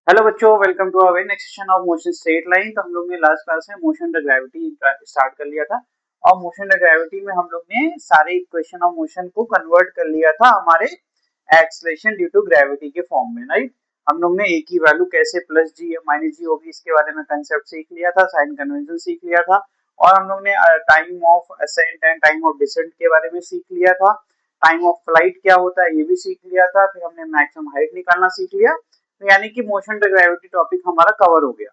Hello बच्चों, welcome to our next session of motion straight line. तो हम लोग ने लास्ट क्लास में मोशन अंडर ग्रेविटी स्टार्ट कर लिया था और मोशन अंडर ग्रेविटी में हम लोग ने सारे इक्वेशन ऑफ मोशन को कन्वर्ट कर लिया था हमारे एक्सेलरेशन ड्यू टू ग्रेविटी के फॉर्म में, राइट। हम लोग ने ए की वैल्यू कैसे प्लस जी माइनस जी होगी इसके बारे में कंसेप्ट सीख लिया था, साइन कन्वेंशन सीख लिया था और हम लोग ने time of ascent and time of descent के बारे में सीख लिया था। टाइम ऑफ फ्लाइट क्या होता है ये भी सीख लिया था। फिर हमने मैक्सिमम हाइट निकालना सीख लिया। तो यानी कि मोशन अंडर ग्रेविटी टॉपिक हमारा कवर हो गया।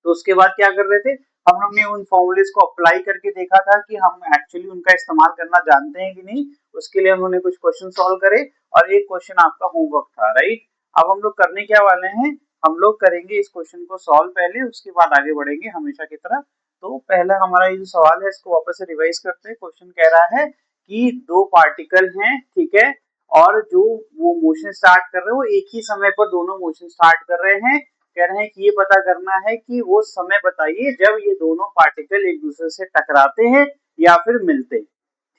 तो उसके बाद क्या कर रहे थे, हम लोग ने उन फॉर्मूलेस को अप्लाई करके देखा था कि हम एक्चुअली उनका इस्तेमाल करना जानते हैं कि नहीं। उसके लिए हम लोगों ने कुछ क्वेश्चन सॉल्व करे और एक क्वेश्चन आपका होमवर्क था, राइट। अब हम लोग करने क्या वाले हैं, हम लोग करेंगे इस क्वेश्चन को सॉल्व पहले, उसके बाद आगे बढ़ेंगे हमेशा की तरह। तो पहला हमारा ये जो सवाल है इसको वापस से रिवाइज करते हैं। क्वेश्चन कह रहा है कि दो पार्टिकल हैं, ठीक है, और जो वो मोशन स्टार्ट कर रहे हैं वो एक ही समय पर दोनों मोशन स्टार्ट कर रहे हैं। कह रहे हैं कि ये पता करना है कि वो समय बताइए जब ये दोनों पार्टिकल एक दूसरे से टकराते हैं या फिर मिलते हैं।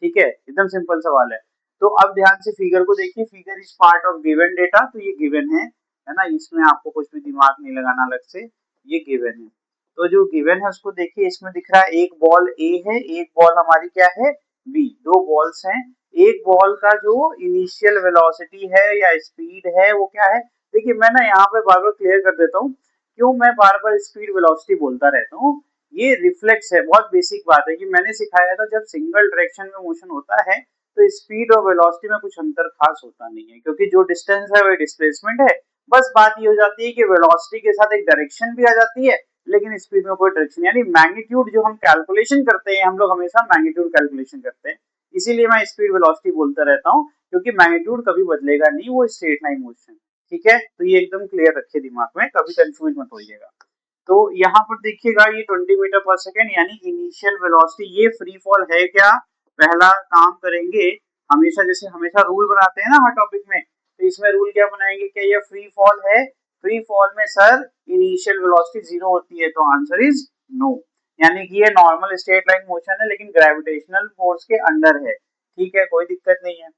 ठीक है, एकदम सिंपल सवाल है। तो अब ध्यान से फिगर को देखिए। Figure is part of given data, तो ये गिवन है ना, इसमें आपको कुछ भी दिमाग नहीं लगाना अलग से, ये गिवन है। तो जो गिवन है उसको देखिए, इसमें दिख रहा है एक बॉल ए है, एक बॉल हमारी क्या है बी, दो बॉल्स हैं। एक बॉल का जो इनिशियल वेलोसिटी है या स्पीड है वो क्या है। देखिए मैं ना यहाँ पे बार बार क्लियर कर देता हूँ क्यों मैं बार बार स्पीड वेलोसिटी बोलता रहता हूँ। ये रिफ्लेक्स है, बहुत बेसिक बात है कि मैंने सिखाया था जब सिंगल डायरेक्शन में मोशन होता है तो स्पीड और वेलोसिटी में कुछ अंतर खास होता नहीं है, क्योंकि जो डिस्टेंस है वही डिस्प्लेसमेंट है। बस बात ये हो जाती है कि वेलोसिटी के साथ एक डायरेक्शन भी आ जाती है लेकिन स्पीड में कोई डायरेक्शन, यानी मैग्नीट्यूड जो हम कैलकुलेशन करते हैं, हम लोग हमेशा मैग्नीट्यूड कैलकुलेशन करते हैं। इसीलिए मैं स्पीड वेलोसिटी बोलता रहता हूँ, क्योंकि मैग्नीट्यूड कभी बदलेगा नहीं, वो स्ट्रेट लाइन मोशन। ठीक है, तो ये एकदम क्लियर रखिए दिमाग में, कभी कंफ्यूज मत होइएगा। तो यहाँ पर देखिएगा ये 20 मीटर पर सेकेंड यानी इनिशियल वेलोसिटी, ये फ्री फॉल है क्या। पहला काम करेंगे, हमेशा जैसे हमेशा रूल बनाते हैं ना हर टॉपिक में, तो इसमें रूल क्या बनाएंगे, क्या ये फ्री फॉल है। फ्री फॉल में सर इनिशियल वेलोसिटी जीरो होती है, तो आंसर इज नो। यानी कि ये नॉर्मल स्ट्रेट लाइन मोशन है लेकिन ग्रेविटेशनल फोर्स के अंडर है। ठीक है, कोई दिक्कत नहीं है।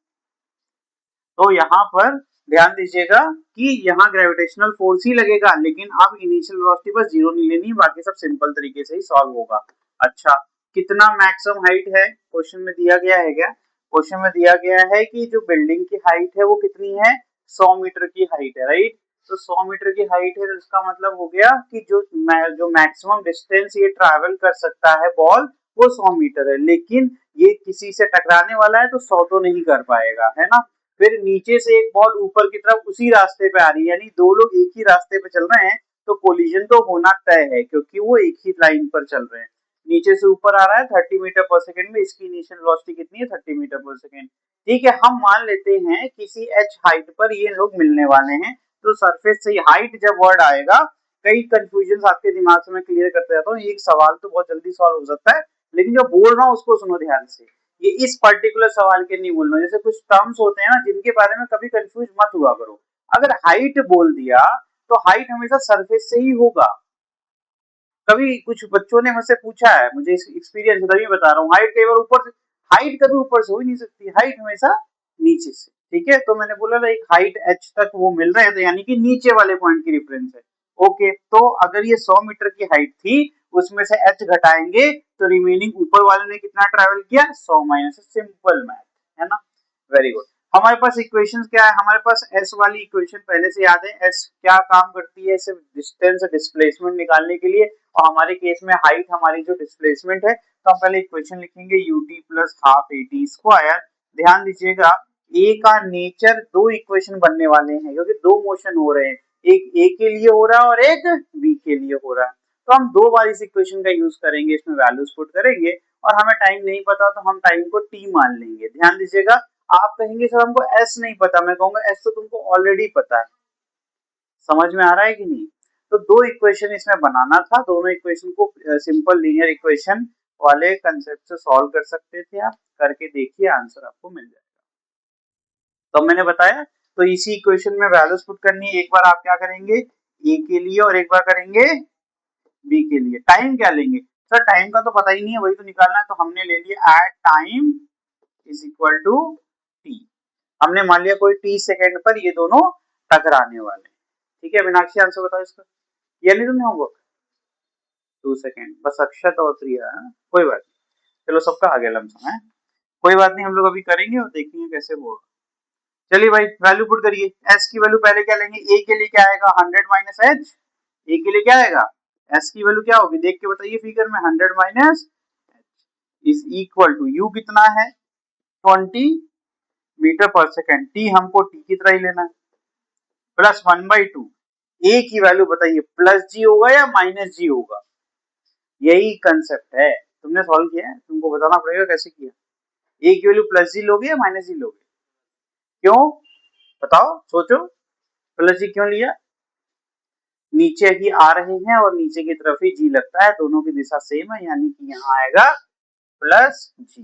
तो यहाँ पर ध्यान दीजिएगा कि यहाँ ग्रेविटेशनल फोर्स ही लगेगा, लेकिन अब इनिशियल वेलोसिटी बस जीरो नहीं लेनी, बाकी सब सिंपल तरीके से ही सॉल्व होगा। अच्छा, कितना मैक्सिमम हाइट है क्वेश्चन में दिया गया है क्या। क्वेश्चन में दिया गया है कि जो बिल्डिंग की हाइट है वो कितनी है, 100 मीटर की हाइट है, राइट। तो 100 मीटर की हाइट है तो इसका मतलब हो गया कि जो मैक्सिमम डिस्टेंस ये ट्रैवल कर सकता है बॉल वो 100 मीटर है, लेकिन ये किसी से टकराने वाला है तो 100 तो नहीं कर पाएगा, है ना। फिर नीचे से एक बॉल ऊपर की तरफ उसी रास्ते पे आ रही है, यानी दो लोग एक ही रास्ते पे चल रहे हैं तो कोलिजन तो होना तय है, क्योंकि वो एक ही लाइन पर चल रहे हैं। नीचे से ऊपर आ रहा है 30 मीटर पर सेकंड में, इसकी इनिशियल वेलोसिटी कितनी है 30 मीटर पर सेकंड। ठीक है, हम मान लेते हैं किसी h हाइट पर ये लोग मिलने वाले हैं, तो सरफेस से हाइट जब वर्ड आएगा, कई कंफ्यूजन आपके दिमाग से मैं क्लियर करते रहता हूँ। ये सवाल तो बहुत जल्दी सॉल्व हो सकता है, लेकिन जो बोल रहा हूँ उसको सुनो ध्यान से। ये इस पर्टिकुलर सवाल के नहीं बोलना, जैसे कुछ टर्म्स होते हैं ना जिनके बारे में कभी कंफ्यूज मत हुआ करो। अगर हाइट बोल दिया तो हाइट हमेशा सरफेस से ही होगा। कभी कुछ बच्चों ने मुझसे पूछा है, मुझे एक्सपीरियंस है तभी बता रहा हूँ, हाइट कई बार ऊपर से, हाइट कभी ऊपर से हो ही नहीं सकती, हाइट हमेशा नीचे से। ठीक है, तो मैंने बोला एक हाइट h तक वो मिल रहे हैं तो यानी कि नीचे वाले पॉइंट की रेफरेंस है। ओके, तो अगर ये 100 मीटर की हाइट थी, उसमें से h घटाएंगे तो रिमेनिंग ऊपर वाले ने कितना ट्रेवल किया, 100 माइनस, सिंपल मैथ, है ना। Very good. हमारे पास इक्वेशन क्या है, हमारे पास s वाली इक्वेशन पहले से याद है। s क्या काम करती है, सिर्फ डिस्टेंस डिस्प्लेसमेंट निकालने के लिए, और हमारे केस में हाइट हमारी जो डिस्प्लेसमेंट है। तो हम पहले इक्वेशन लिखेंगे ut plus half at square. ध्यान दीजिएगा a का नेचर, दो इक्वेशन बनने वाले हैं क्योंकि दो मोशन हो रहे हैं, एक a के लिए हो रहा है और एक b के लिए हो रहा है। तो हम दो बार इस इक्वेशन का यूज करेंगे, इसमें वैल्यूज पुट करेंगे और हमें टाइम नहीं पता तो हम टाइम को t मान लेंगे। ध्यान दीजिएगा, आप कहेंगे सर हमको s नहीं पता, मैं कहूंगा s तो तुमको ऑलरेडी पता है। समझ में आ रहा है कि नहीं। तो दो इक्वेशन इसमें बनाना था, दोनों इक्वेशन को सिंपल लीनियर इक्वेशन वाले कंसेप्ट से सॉल्व कर सकते थे आप, करके देखिए आंसर आपको मिल जाएगा। तो मैंने बताया, तो इसी इक्वेशन में वैल्यूज पुट करनी है। एक बार आप क्या करेंगे ए के लिए और एक बार करेंगे बी के लिए। टाइम क्या लेंगे, सर टाइम का तो पता ही नहीं है, वही तो निकालना है, तो हमने ले लिया at time is equal to t. हमने मान लिया कोई टी सेकेंड पर ये दोनों टकराने वाले, ठीक है मीनाक्षी आंसर बताओ इसका, किया नहीं तुमने होमवर्क? 2 सेकेंड बस, अक्षत और प्रिया, कोई बात नहीं, चलो सबका आ गया लमसम है, कोई बात नहीं, हम लोग अभी करेंगे और देखेंगे कैसे होगा। चलिए भाई वैल्यू पुट करिए, एस की वैल्यू पहले क्या लेंगे, ए के लिए क्या आएगा 100 माइनस एच, ए के लिए क्या आएगा, एस की वैल्यू क्या होगी देख के बताइए फिगर में, 100 minus is equal to u कितना है 20 मीटर पर सेकेंड, टी हमको टी की तरह ही लेना है, प्लस 1/2, ए की वैल्यू बताइए प्लस जी होगा या माइनस जी होगा, यही कंसेप्ट है, तुमने सॉल्व किया है, तुमको बताना पड़ेगा कैसे किया, ए की वैल्यू प्लस जी लोगे या माइनस जी लोगे, क्यों बताओ सोचो, प्लस जी क्यों लिया, नीचे ही आ रहे हैं और नीचे की तरफ ही जी लगता है, दोनों की दिशा सेम है, यानी कि यहाँ आएगा प्लस जी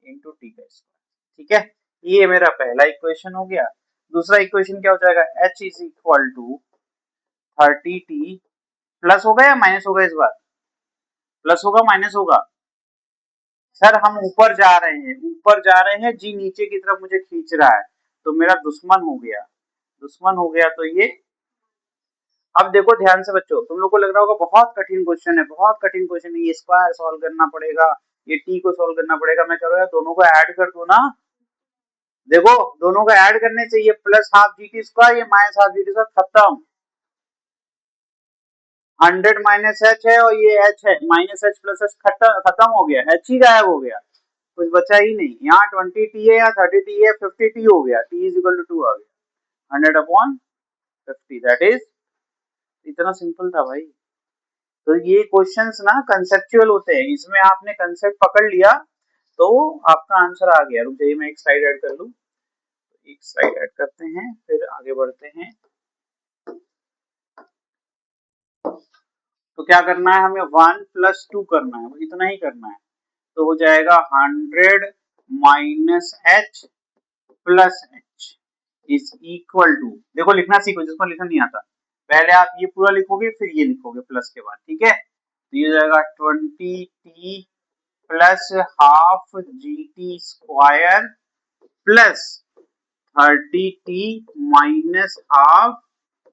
इंटू टी का स्क्वायर, ठीक है, ये मेरा पहला इक्वेशन हो गया। दूसरा इक्वेशन क्या हो जाएगा, h is equal to 30t, plus होगा या माइनस होगा, इस बार प्लस होगा माइनस होगा, सर हम ऊपर जा रहे हैं, ऊपर जा रहे हैं, जी नीचे की तरफ मुझे खींच रहा है, तो मेरा दुश्मन हो गया, दुश्मन हो गया, तो ये अब देखो ध्यान से बच्चों, तुम लोग को लग रहा होगा बहुत कठिन क्वेश्चन है, बहुत कठिन क्वेश्चन है, ये स्क्वायर सॉल्व करना पड़ेगा, ये टी को सॉल्व करना पड़ेगा, मैं कह रहा हूँ दोनों को ऐड कर दो ना, देखो दोनों को ऐड करने से ये plus half g t square, ये minus half g t square, खत्म, 100 माइनस एच है और ये एच है, माइनस एच प्लस एच खत्म हो गया, एच ही गायब हो गया, कुछ बचा ही नहीं, यहाँ 20 टी है, यहाँ 30 टी है, 50 टी हो गया, टी इज इक्वल टू 2 आ गया, 100 अपॉन 50, दैट इज, इतना सिंपल था भाई। तो ये क्वेश्चंस ना कंसेप्चुअल होते हैं, इसमें आपने कंसेप्ट पकड़ लिया तो आपका आंसर आ गया। रुक जाइए मैं एक स्लाइड ऐड कर लूं, एक स्लाइड ऐड करते हैं फिर आगे बढ़ते हैं। तो क्या करना है हमें, 1 + 2 करना है, इतना ही करना है, तो हो जाएगा 100 minus h plus h is equal to, देखो लिखना सीखो जिसको लिखना नहीं आता, पहले आप ये पूरा लिखोगे फिर ये लिखोगे प्लस के बाद, ठीक है, तो ये हो जाएगा 20t plus half g t square plus 30t minus half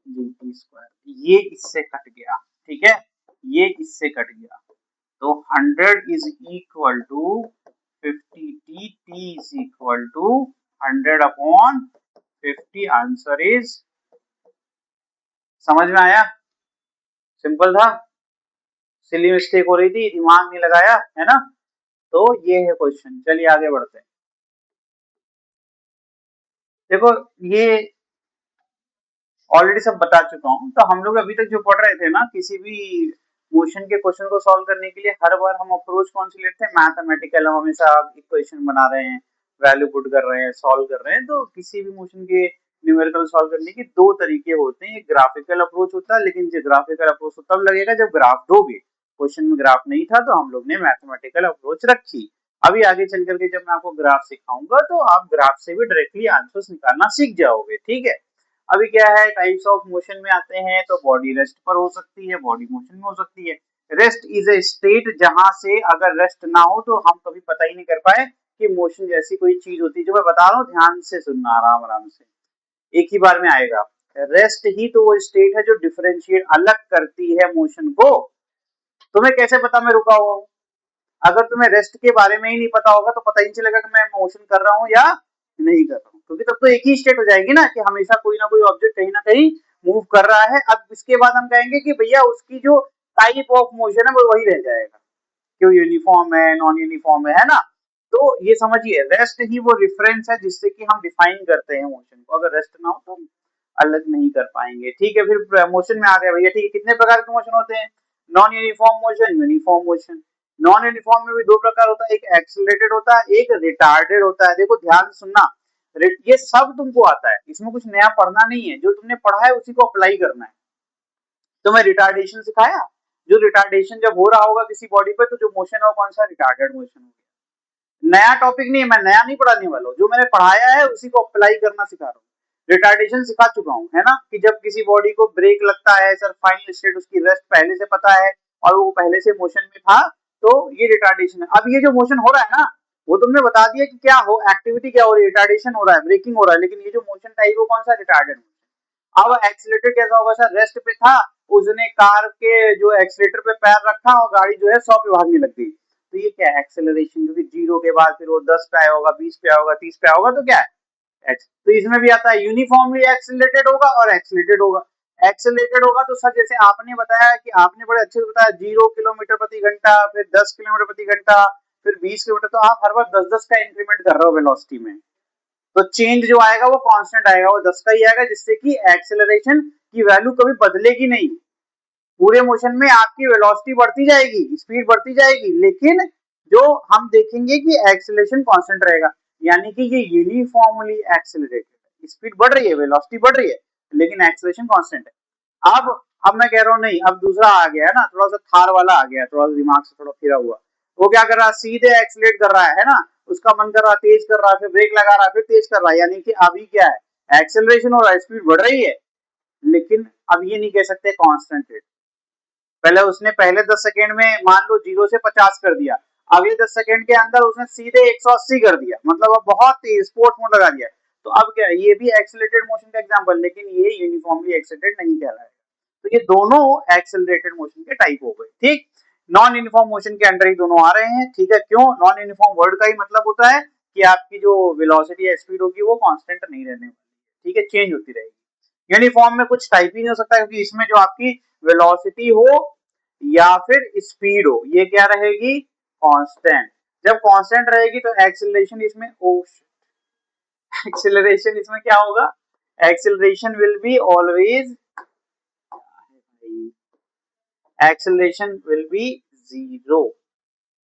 g t square, ये इससे कट गया, ठीक है, ये इससे कट गया, तो 100 is equal to 50t, t is equal to 100 upon 50, answer is, समझ में आया, सिंपल था, सिली मिस्टेक हो रही थी, दिमाग नहीं लगाया है ना, तो ये है क्वेश्चन। चलिए आगे बढ़ते हैं, देखो ये ऑलरेडी सब बता चुका हूँ, तो हम लोग अभी तक जो पढ़ रहे थे ना, किसी भी मोशन के क्वेश्चन को सॉल्व करने के लिए हर बार हम अप्रोच कौन सी लेते हैं, मैथमेटिकल, हम हमेशा इक्वेशन बना रहे हैं, वैल्यू पुट कर रहे हैं, सॉल्व कर रहे हैं, तो किसी भी मोशन के न्यूमेरिकल सॉल्व करने के दो तरीके होते हैं, एक ग्राफिकल अप्रोच होता है, लेकिन जो ग्राफिकल अप्रोच तो तब लगेगा जब ग्राफ दोगे, क्वेश्चन में ग्राफ नहीं था तो हम लोग ने मैथमेटिकल अप्रोच रखी। अभी आगे चल करके जब मैं आपको ग्राफ सिखाऊंगा तो आप ग्राफ से भी डायरेक्टली आंसर्स निकालना सीख जाओगे, ठीक है। अभी क्या है, टाइप्स ऑफ मोशन में आते हैं, तो बॉडी रेस्ट पर हो सकती है, बॉडी मोशन में हो सकती है। रेस्ट इज ए स्टेट जहां से अगर रेस्ट ना हो तो हम कभी पता ही नहीं कर पाए कि मोशन जैसी कोई चीज होती है, जो मैं बता रहा हूँ ध्यान से सुनना, आराम आराम से, एक ही बार में आएगा। रेस्ट ही तो वो स्टेट है जो डिफरेंशिएट अलग करती है मोशन को। तुम्हें कैसे पता मैं रुका हुआ हूँ, अगर तुम्हें रेस्ट के बारे में ही नहीं पता होगा तो पता ही नहीं चलेगा कि मैं मोशन कर रहा हूँ या नहीं कर रहा हूँ, क्योंकि तब तो एक ही स्टेट हो जाएगी ना कि हमेशा कोई ना कोई ऑब्जेक्ट कहीं ना कहीं मूव कर रहा है। अब इसके बाद हम कहेंगे कि भैया उसकी जो टाइप ऑफ मोशन है वो वही रह जाएगा, क्यों यूनिफॉर्म है, नॉन यूनिफॉर्म है ना। तो ये समझिए रेस्ट ही वो रेफरेंस है जिससे कि हम डिफाइन करते हैं मोशन को, अगर रेस्ट ना हो तो हम अलग नहीं कर पाएंगे, ठीक है। फिर मोशन में आ गया भैया, ठीक है, कितने प्रकार के मोशन होते हैं, non uniform motion, uniform motion. Non uniform में भी दो प्रकार होता है, एक एक्सेलरेटेड होता है, एक रिटार्डेड होता है। देखो ध्यान से सुनना, ये सब तुमको आता है, इसमें कुछ नया पढ़ना नहीं है, जो तुमने पढ़ा है उसी को अप्लाई करना है। तो मैं रिटार्डेशन सिखाया, जो रिटार्डेशन जब हो रहा होगा किसी बॉडी पे तो जो मोशन है वो कौन सा, रिटार्डेड मोशन हो गया। नया टॉपिक नहीं है, मैं नया नहीं पढ़ाने वाला हूँ, जो मैंने पढ़ाया है उसी को अप्लाई करना सिखा रहा हूँ। रिटार्डेशन सिखा चुका हूँ, है ना, कि जब किसी बॉडी को ब्रेक लगता है, सर फाइनल स्टेट उसकी रेस्ट पहले से पता है और वो पहले से मोशन में था, तो ये रिटार्डेशन है। अब ये जो मोशन हो रहा है ना, वो तुमने बता दिया कि क्या हो, एक्टिविटी क्या हो रही है, रिटार्डेशन हो रहा है, ब्रेकिंग हो रहा है, लेकिन ये जो मोशन टाइप है कौन सा, रिटार्डेड। अब एक्सीलेटर कैसा होगा सर, रेस्ट पे था, उसने कार के जो एक्सीलेटर पे पैर रखा और गाड़ी जो है 100 पे भागने लग गई, तो ये क्या है एक्सेलरेशन, क्योंकि 0 के बाद फिर वो 10 पे आया होगा, 20 पे आया होगा, 30 पे आया होगा, तो क्या है एक्स। तो इसमें भी आता है यूनिफॉर्मली एक्सीलरेटेड होगा और एक्सीलरेटेड होगा। एक्सीलरेटेड होगा तो सर जैसे आपने बताया कि आपने बड़े अच्छे से बताया 0 किलोमीटर प्रति घंटा, फिर 10 किलोमीटर प्रति घंटा, फिर 20 किलोमीटर, तो आप हर बार 10-10 का इंक्रीमेंट कर रहे हो वेलोसिटी में, तो चेंज जो आएगा वो कांस्टेंट आएगा, वो 10 का ही आएगा, जिससे कि एक्सेलरेशन की वैल्यू कभी बदलेगी नहीं। पूरे मोशन में आपकी वेलोसिटी बढ़ती जाएगी, स्पीड बढ़ती जाएगी, लेकिन जो हम देखेंगे कि एक्सेलरेशन कांस्टेंट रहेगा, यानी कि ये यूनिफॉर्मली एक्सेलरेटेड, स्पीड बढ़ रही है, वेलोसिटी बढ़ रही है, लेकिन एक्सेलरेशन कांस्टेंट है। अब मैं कह रहा हूँ नहीं, अब दूसरा आ गया है ना, थोड़ा सा थार वाला आ गया, थोड़ा सा दिमाग से थोड़ा फिरा हुआ, वो क्या कर रहा है, सीधे एक्सीलेट कर रहा है ना, उसका मन कर रहा है तेज कर रहा है, फिर ब्रेक लगा रहा है, फिर तेज कर रहा है, यानी कि अभी क्या है, एक्सेलरेशन हो रहा है, स्पीड बढ़ रही है, लेकिन अब ये नहीं कह सकते कांस्टेंट रेट। पहले उसने पहले 10 सेकंड में मान लो 0 से 50 कर दिया, अगले 10 सेकंड के अंदर उसने सीधे 180 कर दिया, मतलब अब बहुत तेज स्पोर्ट मोड लगा दिया, तो अब क्या है, ये भी एक्सेलरेटेड मोशन का एग्जांपल, लेकिन ये यूनिफॉर्मली एक्सेलरेटेड नहीं कहलाएगा। तो ये दोनों एक्सेलरेटेड मोशन के टाइप हो गए, ठीक। नॉन यूनिफॉर्म मोशन के अंडर ही दोनों आ रहे हैं, ठीक है। क्यों, नॉन यूनिफॉर्म वर्ड का ही मतलब होता है कि आपकी जो वेलोसिटी या स्पीड होगी वो कांस्टेंट नहीं रहने वाली, ठीक है, चेंज होती रहेगी। यूनिफॉर्म में कुछ टाइप ही नहीं हो सकता, क्योंकि इसमें जो आपकी वेलोसिटी हो या फिर स्पीड हो, ये क्या रहेगी, कांस्टेंट। जब कांस्टेंट रहेगी तो एक्सेलरेशन इसमें एक्सेलरेशन इसमें क्या होगा, acceleration will be always, acceleration will be zero,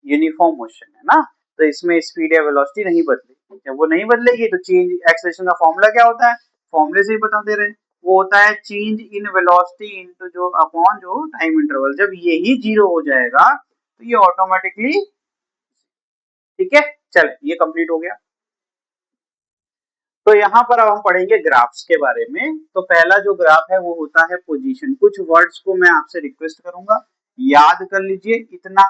uniform motion है ना, तो इसमें स्पीड या वेलोसिटी नहीं बदलेगी। जब वो नहीं बदलेगी तो चेंज, एक्सेलरेशन का फॉर्मूला क्या होता है, फॉर्मूले से ही बता दे रहे, वो होता है चेंज इन वेलोसिटी इनटू जो अपॉन जो टाइम इंटरवल, जब यही जीरो हो जाएगा तो ये ऑटोमेटिकली, ठीक है। चल ये कंप्लीट हो गया। तो यहाँ पर अब हम पढ़ेंगे ग्राफ्स के बारे में। तो पहला जो ग्राफ है वो होता है पोजीशन। कुछ वर्ड्स को मैं आपसे रिक्वेस्ट करूंगा, याद कर लीजिए, इतना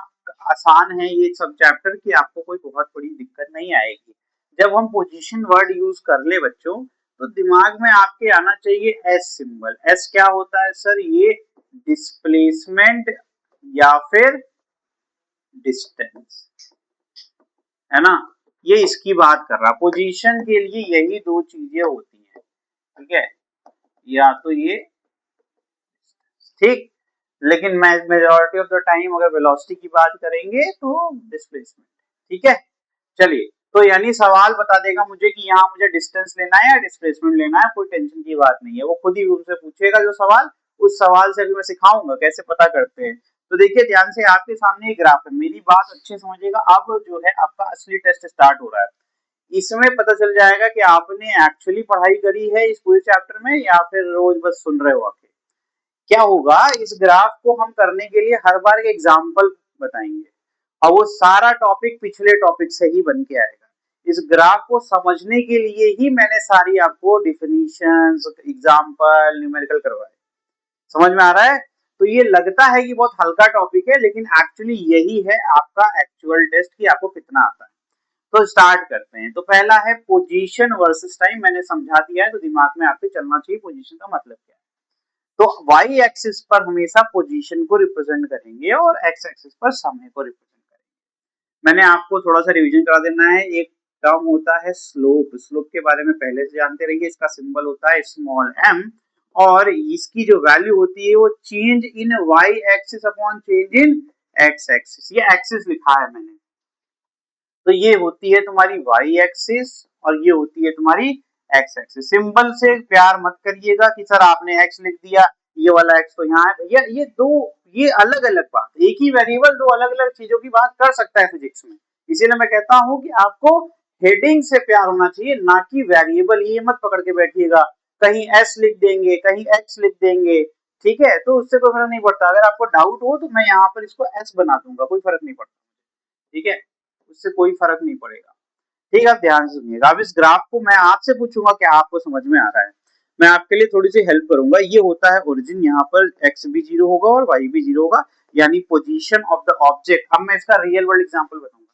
आसान है ये सब चैप्टर कि आपको कोई बहुत बड़ी दिक्कत नहीं आएगी। जब हम पोजीशन वर्ड यूज कर ले बच्चों, तो दिमाग में आपके आना चाहिए एस सिंबल। एस क्या होता है सर, ये डिस्प्लेसमेंट या फिर डिस्टेंस, है ना, ये इसकी बात कर रहा। पोजीशन के लिए यही दो चीजें होती हैं, ठीक है, या तो ये, ठीक, लेकिन मेजॉरिटी ऑफ द टाइम अगर वेलोसिटी की बात करेंगे तो डिस्प्लेसमेंट, ठीक है। चलिए, तो यानी सवाल बता देगा मुझे कि यहाँ मुझे डिस्टेंस लेना है या डिस्प्लेसमेंट लेना है, कोई टेंशन की बात नहीं है, वो खुद ही उनसे पूछेगा जो सवाल, उस सवाल से अभी मैं सिखाऊंगा कैसे पता करते हैं। तो देखिए ध्यान से, आपके सामने एक ग्राफ है, मेरी बात अच्छे समझिएगा। अब जो है आपका असली टेस्ट स्टार्ट हो रहा है, इसमें पता चल जाएगा कि आपने एक्चुअली पढ़ाई करी है इस पूरे चैप्टर में या फिर रोज बस सुन रहे हो आके। क्या होगा, इस ग्राफ को हम करने के लिए हर बार एक एग्जाम्पल बताएंगे, और वो सारा टॉपिक पिछले टॉपिक से ही बन के आएगा। इस ग्राफ को समझने के लिए ही मैंने सारी आपको डिफिनीशंस, एग्जाम्पल, न्यूमेरिकल करवाए। समझ में आ रहा है? तो ये लगता है कि बहुत हल्का टॉपिक है, लेकिन एक्चुअली यही है आपका एक्चुअल टेस्ट कि आपको कितना आता है। तो स्टार्ट करते हैं। तो पहला है पोजीशन वर्सेस टाइम, मैंने समझा दिया है, तो दिमाग में आपके चलना चाहिए पोजीशन का मतलब क्या है। तो वाई एक्सिस पर हमेशा पोजीशन को रिप्रेजेंट करेंगे और एक्स एक्सिस पर समय को रिप्रेजेंट करेंगे। मैंने आपको थोड़ा सा रिवीजन करा देना है। एक टर्म होता है स्लोप, स्लोप के बारे में पहले से जानते रहिए, इसका सिंबल होता है स्मॉल एम, और इसकी जो वैल्यू होती है वो change in y axis upon change in x axis. ये एक्सिस लिखा है मैंने, तो ये होती है तुम्हारी वाई एक्सिस और ये होती है तुम्हारी एक्स एक्सिस। सिंबल से प्यार मत करिएगा कि सर आपने एक्स लिख दिया, ये वाला एक्स तो यहाँ है, भैया ये दो, ये अलग अलग बात, एक ही वेरिएबल दो अलग अलग चीजों की बात कर सकता है फिजिक्स में। इसीलिए मैं कहता हूँ कि आपको हेडिंग से प्यार होना चाहिए, ना कि वेरिएबल। ये मत पकड़ के बैठिएगा, कहीं एस लिख देंगे, कहीं एक्स लिख देंगे, ठीक है, तो उससे कोई फर्क नहीं पड़ता। अगर आपको डाउट हो तो मैं यहाँ पर इसको एस बना दूंगा, कोई फर्क नहीं पड़ता, ठीक है, उससे कोई फर्क नहीं पड़ेगा। ठीक है, आप ध्यान से सुनिएगा। अब इस ग्राफ को मैं आपसे पूछूंगा कि आपको समझ में आ रहा है, मैं आपके लिए थोड़ी सी हेल्प करूंगा। ये होता है ओरिजिन, यहाँ पर एक्स भी जीरो होगा और वाई भी जीरो होगा, यानी पोजीशन ऑफ द ऑब्जेक्ट। अब मैं इसका रियल वर्ल्ड एग्जांपल बताऊंगा।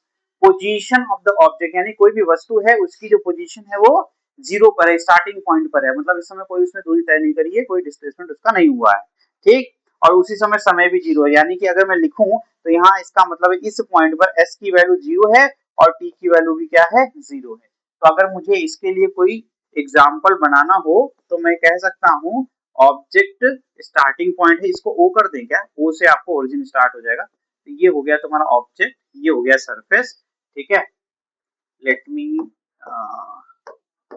पोजीशन ऑफ द ऑब्जेक्ट यानी कोई भी वस्तु है उसकी जो पोजीशन है वो जीरो पर है, स्टार्टिंग पॉइंट पर है, मतलब इस समय कोई उसने दूरी तय नहीं करी है, कोई डिस्प्लेसमेंट उसका नहीं हुआ है, ठीक। और उसी समय भी जीरो है, यानी कि अगर मैं लिखूं तो यहाँ इसका मतलब है इस पॉइंट पर s की वैल्यू जीरो है और t की वैल्यू भी क्या है, जीरो है। तो अगर मुझे इसके लिए कोई एग्जाम्पल बनाना हो तो मैं कह सकता हूँ ऑब्जेक्ट स्टार्टिंग पॉइंट है, इसको O कर दें क्या, O से आपको ओरिजिन स्टार्ट हो जाएगा। तो ये हो गया तुम्हारा ऑब्जेक्ट, ये हो गया सरफेस, ठीक है। लेट मी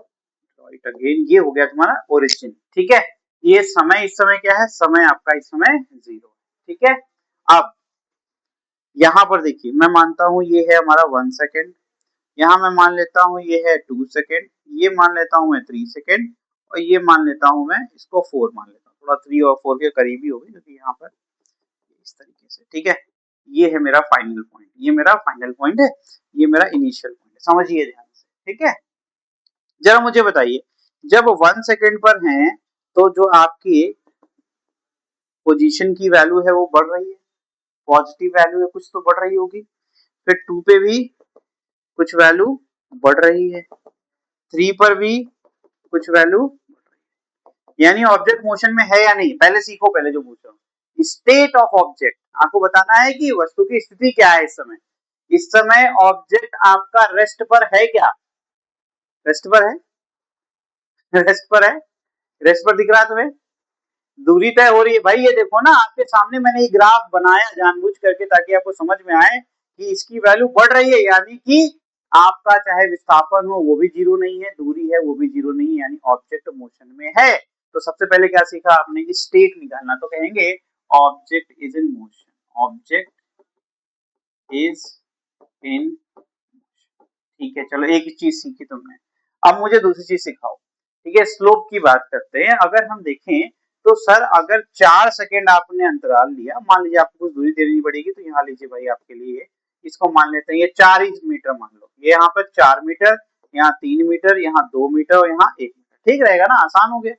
राइट अगेन, ये हो गया तुम्हारा ओरिजिन, ठीक है। ये समय, इस समय क्या है, समय आपका इस समय जीरो, ठीक है। अब यहाँ पर देखिए, मैं मानता हूँ ये है हमारा 1 सेकेंड, यहाँ मैं मान लेता हूँ ये है 2 सेकेंड, ये मान लेता हूँ मैं 3 सेकेंड, और ये मान लेता हूँ मैं इसको 4 मान लेता हूँ, थोड़ा 3 और 4 के करीब ही होगी क्योंकि यहाँ पर इस तरीके से, ठीक है। ये है मेरा फाइनल पॉइंट, ये मेरा फाइनल पॉइंट है, ये मेरा इनिशियल पॉइंट है, समझिए ध्यान से, ठीक है। जरा मुझे बताइए, जब 1 सेकेंड पर हैं तो जो आपकी पोजीशन की वैल्यू है वो बढ़ रही है, पॉजिटिव वैल्यू है, कुछ तो बढ़ रही होगी। फिर 2 पे भी कुछ वैल्यू बढ़ रही है, 3 पर भी कुछ वैल्यू, यानी ऑब्जेक्ट मोशन में है या नहीं, पहले सीखो, पहले जो पूछ रहा हूँ स्टेट ऑफ ऑब्जेक्ट, आपको बताना है कि वस्तु की स्थिति क्या है इस समय। इस समय ऑब्जेक्ट आपका रेस्ट पर है क्या, रेस्ट पर है, रेस्ट पर है, रेस्ट पर दिख रहा है तुम्हें, दूरी तय हो रही है भाई। ये देखो ना, आपके सामने मैंने ये ग्राफ बनाया जानबूझ करके ताकि आपको समझ में आए कि इसकी वैल्यू बढ़ रही है, यानी कि आपका चाहे विस्थापन हो वो भी जीरो नहीं है, दूरी है वो भी जीरो नहीं है, यानी ऑब्जेक्ट मोशन में है। तो सबसे पहले क्या सीखा आपने कि स्टेट निकालना, तो कहेंगे object is in motion, object is in, ठीक है। चलो एक ही चीज सीखी तुमने, अब मुझे दूसरी चीज सिखाओ, ठीक है। स्लोप की बात करते हैं, अगर हम देखें तो सर अगर 4 सेकेंड आपने अंतराल लिया, मान लीजिए आपको कुछ दूरी देनी पड़ेगी, तो यहाँ लीजिए भाई आपके लिए, इसको मान लेते हैं ये 4 ही मीटर मान लो, ये यहाँ पर 4 मीटर, यहाँ 3 मीटर, यहाँ 2 मीटर और यहाँ 1 मीटर, ठीक रहेगा ना, आसान हो गया।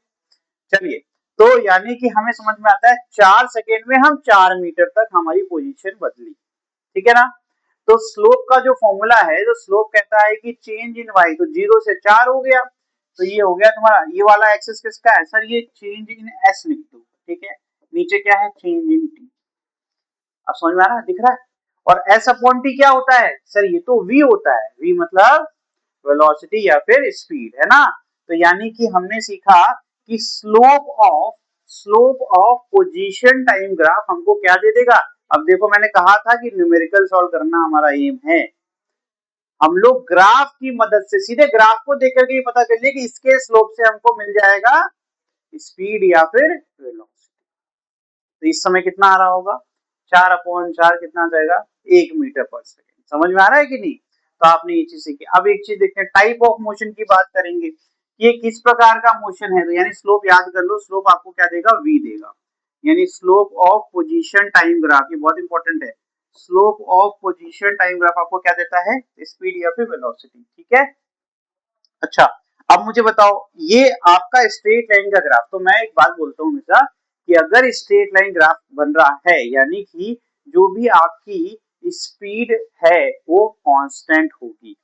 चलिए, तो यानी कि हमें समझ में आता है 4 सेकेंड में हम 4 मीटर तक हमारी पोजीशन बदली, ठीक है ना। तो स्लोप का जो फॉर्मूला है, जो स्लोप कहता है कि चेंज इन वाई, तो 0 से 4 हो गया, तो ये हो गया तुम्हारा, ये वाला एक्सिस किसका है सर, ये चेंज इन एस लिख दो, ठीक है। नीचे क्या है, चेंज इन टी, अब समझ में आ रहा है, दिख रहा है। और एस अपॉन टी क्या होता है सर, ये तो वी होता है, वी मतलब वेलोसिटी या फिर स्पीड, है ना। तो यानी कि हमने सीखा कि slope of position time graph हमको क्या दे देगा। अब देखो, मैंने कहा था कि न्यूमेरिकल सॉल्व करना हमारा एम है, हम लोग ग्राफ की मदद से सीधे ग्राफ को देख करके पता कर लिए कि इसके स्लोप से हमको मिल जाएगा स्पीड या फिर वेलोसिटी। तो इस समय कितना आ रहा होगा, 4/4 कितना आ जाएगा, 1 मीटर पर सेकेंड, समझ में आ रहा है कि नहीं। तो आपने ये चीज सीखी। अब एक चीज देखते हैं, टाइप ऑफ मोशन की बात करेंगे, ये किस प्रकार का मोशन है, तो यानी स्लोप याद कर लो, स्लोप आपको क्या देगा, v देगा, यानी slope of position time graph, ये बहुत इंपॉर्टेंट है। Slope of position time graph आपको क्या देता है, स्पीड या फिर वेलोसिटी, ठीक है। अच्छा, अब मुझे बताओ, ये आपका स्ट्रेट लाइन का ग्राफ, तो मैं एक बात बोलता हूँ हमेशा कि अगर स्ट्रेट लाइन ग्राफ बन रहा है, यानी कि जो भी आपकी स्पीड है वो कांस्टेंट होगी,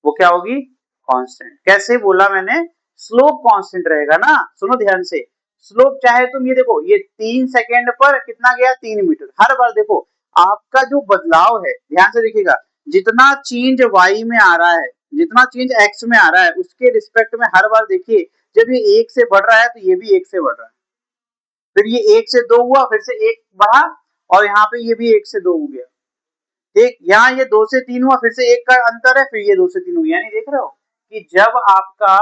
वो क्या होगी, कांस्टेंट। कैसे बोला मैंने, स्लोप कांस्टेंट रहेगा ना, सुनो ध्यान से। स्लोप चाहे तुम ये देखो, ये 3 सेकेंड पर कितना गया, 3 मीटर, हर बार देखो आपका जो बदलाव है, ध्यान से देखिएगा, जितना चेंज y में आ रहा है, जितना चेंज x में आ रहा है, उसके रिस्पेक्ट में हर बार देखिए, जब ये 1 से बढ़ रहा है तो ये भी 1 से बढ़ रहा है, फिर ये 1 से 2 हुआ, फिर से 1 बढ़ा, और यहाँ पे ये भी 1 से 2 हो गया, ठीक। यहाँ ये 2 से 3 हुआ, फिर से 1 का अंतर है, फिर ये 2 से 3 हो गया, यानी देख रहे हो कि जब आपका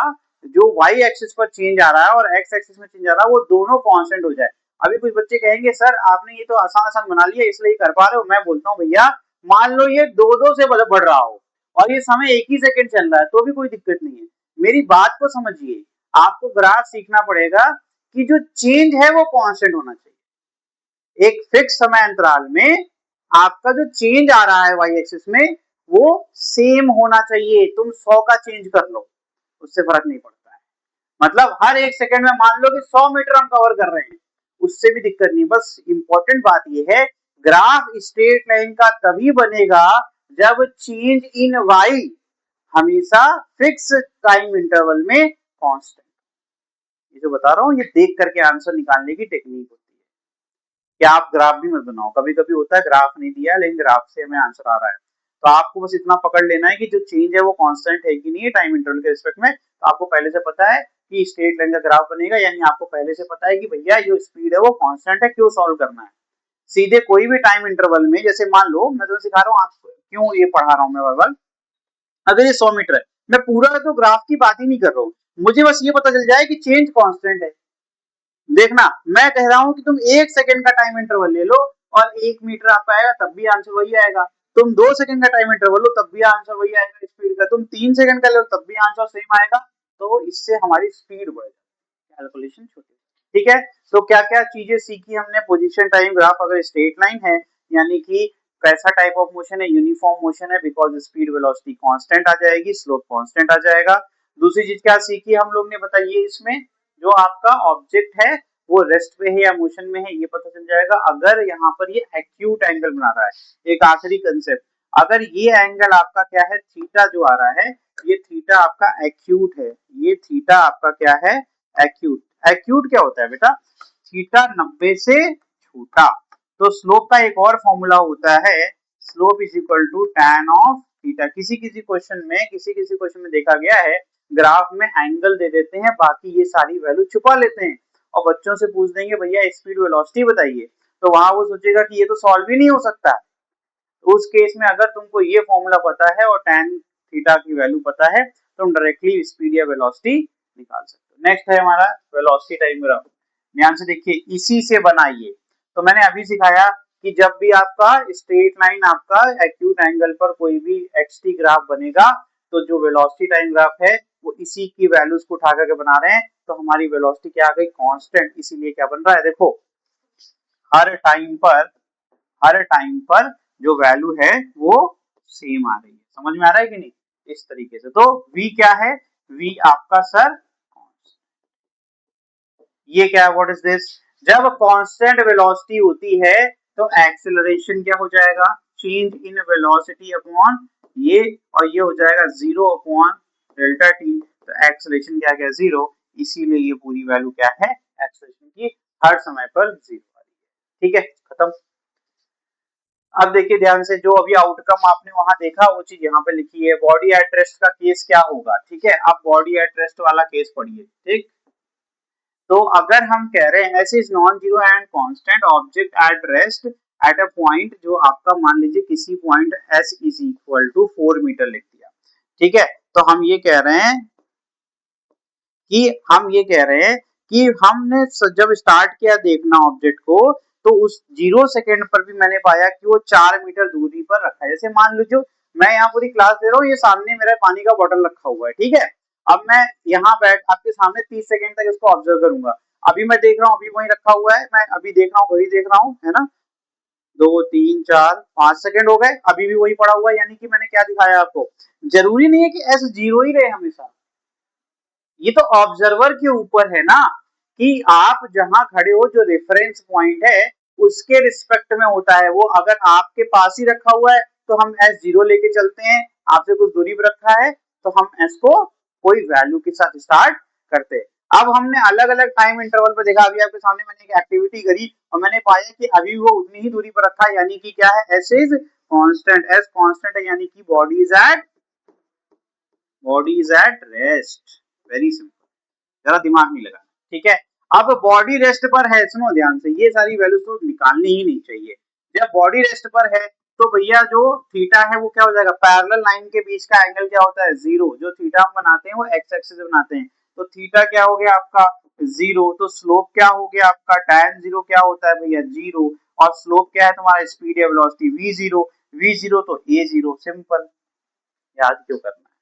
जो y एक्सिस पर चेंज आ रहा है और x एक्सिस में चेंज आ रहा है, वो दोनों कांस्टेंट हो जाए। अभी कुछ बच्चे कहेंगे सर आपने ये तो आसान आसान बना लिया इसलिए कर पा रहे हो, मैं बोलता हूँ भैया, मान लो ये 2-2 से बढ़ रहा हो और ये समय 1 ही सेकंड चल रहा है, तो भी कोई दिक्कत नहीं है। मेरी बात को समझिए, आपको ग्राफ सीखना पड़ेगा कि जो चेंज है वो कांस्टेंट होना चाहिए, एक फिक्स समय अंतराल में आपका जो चेंज आ रहा है वाई एक्सिस में वो सेम होना चाहिए। तुम 100 का चेंज कर लो, उससे फर्क नहीं पड़ता है, मतलब हर 1 सेकंड में मान लो कि 100 मीटर हम कवर कर रहे हैं, उससे भी दिक्कत नहीं। बस इंपॉर्टेंट बात ये है, ग्राफ स्ट्रेट लाइन का तभी बनेगा जब चेंज इन वाई हमेशा फिक्स टाइम इंटरवल में कांस्टेंट। ये जो बता रहा हूँ ये देख करके आंसर निकालने की टेक्निक होती है। कि आप ग्राफ भी मत बनाओ, कभी कभी होता है ग्राफ नहीं दिया लेकिन ग्राफ से हमें आंसर आ रहा है, तो आपको बस इतना पकड़ लेना है कि जो चेंज है वो कांस्टेंट है कि नहीं है टाइम इंटरवल के रिस्पेक्ट में। तो आपको पहले से पता है कि स्ट्रेट लाइन का ग्राफ बनेगा, यानी आपको पहले से पता है कि भैया जो स्पीड है वो कांस्टेंट है, क्यों सॉल्व करना है। सीधे कोई भी टाइम इंटरवल में, जैसे मान लो मैं तो सिखा रहा हूँ आपको, क्यों ये पढ़ा रहा हूँ मैं बार, अगर ये 100 मीटर है, मैं पूरा तो ग्राफ की बात ही नहीं कर रहा हूँ, मुझे बस ये पता चल जाए कि चेंज कांस्टेंट है। देखना, मैं कह रहा हूं कि तुम 1 सेकंड का टाइम इंटरवल ले लो और 1 मीटर आपका आएगा तब भी आंसर वही आएगा। तुम 2 सेकंड का टाइम इंटरवल लो तब भी आंसर वही आएगा स्पीड का। तुम 3 सेकंड का लो तब भी आंसर सेम आएगा। तो इससे हमारी स्पीड बढ़ जाती है, कैलकुलेशन छोटी। ठीक है, तो क्या क्या चीजें सीखी हमने। पोजीशन टाइम ग्राफ अगर स्ट्रेट लाइन है यानी कि कैसा टाइप ऑफ मोशन है, यूनिफॉर्म मोशन है, बिकॉज स्पीड वेलोसिटी कांस्टेंट आ जाएगी, स्लोप कांस्टेंट आ जाएगा। दूसरी चीज क्या सीखी हम लोग ने बताइए, इसमें जो आपका ऑब्जेक्ट है वो रेस्ट पे है या मोशन में है ये पता चल जाएगा अगर यहाँ पर ये एक्यूट एंगल बना रहा है। एक आखिरी कंसेप्ट, अगर ये एंगल आपका क्या है, थीटा जो आ रहा है, ये थीटा आपका एक्यूट है, ये थीटा आपका क्या है, एक्यूट। एक्यूट क्या होता है बेटा, थीटा 90 से छोटा। तो स्लोप का एक और फॉर्मूला होता है, slope is equal to tan of theta. किसी किसी क्वेश्चन में देखा गया है ग्राफ में एंगल दे देते हैं, बाकी ये सारी वैल्यू छुपा लेते हैं और बच्चों से पूछ देंगे भैया स्पीड वेलोसिटी बताइए, तो वहां वो सोचेगा कि ये तो सॉल्व ही नहीं हो सकता। तो उस केस में अगर तुमको ये फॉर्मूला पता है और tan थीटा की वैल्यू पता है, तुम डायरेक्टली स्पीड या वेलोसिटी निकाल सकते हो। नेक्स्ट है हमारा वेलोसिटी टाइम ग्राफ। ध्यान से देखिए, इसी से बनाइए। तो मैंने अभी सिखाया कि जब भी आपका स्ट्रेट लाइन आपका एक्यूट एंगल पर कोई भी xt ग्राफ बनेगा, तो जो वेलोसिटी टाइम ग्राफ है वो इसी की वैल्यूज को उठा करके बना रहे हैं। तो हमारी वेलोसिटी क्या आ गई, कांस्टेंट। इसीलिए क्या बन रहा है, देखो हर टाइम पर जो वैल्यू है वो सेम आ रही है। समझ में आ रहा है कि नहीं, इस तरीके से। तो v क्या है, v आपका सर, ये क्या है, व्हाट इज दिस, जब कांस्टेंट वेलोसिटी होती है तो एक्सेलरेशन क्या हो जाएगा, चेंज इन वेलोसिटी अपॉन ये, और ये हो जाएगा 0 अपॉन डेल्टा टी। तो एक्सेलरेशन क्या गया, 0। इसीलिए ये पूरी वैल्यू क्या है, एक्सेलरेशन की हर समय पर 0 आ रही है। ठीक है, खत्म। अब देखिए ध्यान से, जो अभी आउटकम आपने वहां देखा वो चीज यहाँ पे लिखी है। बॉडी एट रेस्ट का केस क्या होगा, ठीक है, आप बॉडी एट रेस्ट वाला केस पढ़िए। ठीक, तो अगर हम कह रहे हैं s is non zero and constant object at rest at a point, जो आपका मान लीजिए किसी point s is equal to 4 metre लिख दिया। ठीक है, तो हम ये कह रहे हैं कि हमने जब स्टार्ट किया देखना ऑब्जेक्ट को, तो उस 0 सेकेंड पर भी मैंने पाया कि वो 4 मीटर दूरी पर रखा है। जैसे मान लीजिए मैं यहाँ पूरी क्लास दे रहा हूँ, ये सामने मेरा पानी का बोतल रखा हुआ है, ठीक है। अब मैं यहाँ बैठ आपके सामने 30 सेकेंड तक इसको ऑब्जर्व करूंगा। अभी मैं देख रहा हूँ, अभी वही रखा हुआ है, मैं अभी देख रहा हूँ, वही देख रहा हूँ, है ना। 2 3 4 5 सेकेंड हो गए, अभी भी वही पड़ा हुआ है, यानी कि मैंने क्या दिखाया आपको, जरूरी नहीं है कि एस जीरो ही रहे हमेशा। ये तो ऑब्जर्वर के ऊपर है ना, कि आप जहां खड़े हो, जो रेफरेंस पॉइंट है उसके रिस्पेक्ट में होता है वो। अगर आपके पास ही रखा हुआ है तो हम एस जीरो लेके चलते हैं, आपसे कुछ दूरी पर रखा है तो हम एस को कोई वैल्यू के साथ स्टार्ट करते हैं। अब हमने अलग अलग टाइम इंटरवल पर देखा, अभी आपके सामने मैंने एक एक्टिविटी करी और मैंने पाया कि अभी वो उतनी ही दूरी पर रखा है, यानी कि क्या है, S is constant. S constant है यानी कि body is at rest. Very simple, जरा दिमाग नहीं लगा। ठीक है, अब बॉडी रेस्ट पर है, सुनो ध्यान से, ये सारी वैल्यूज तो निकालनी ही नहीं चाहिए। जब बॉडी रेस्ट पर है तो भैया जो थीटा है वो क्या हो जाएगा, पैरेलल लाइन के बीच का एंगल क्या होता है, 0। जो थीटा हम बनाते हैं वो एक्स एक्सिस से बनाते हैं, तो थीटा क्या हो गया आपका 0। तो स्लोप क्या हो गया आपका, tan 0 क्या होता है भैया 0। और स्लोप क्या है तुम्हारा, स्पीड या वेलोसिटी v0। v0 तो a0, सिंपल। याद क्यों करना है,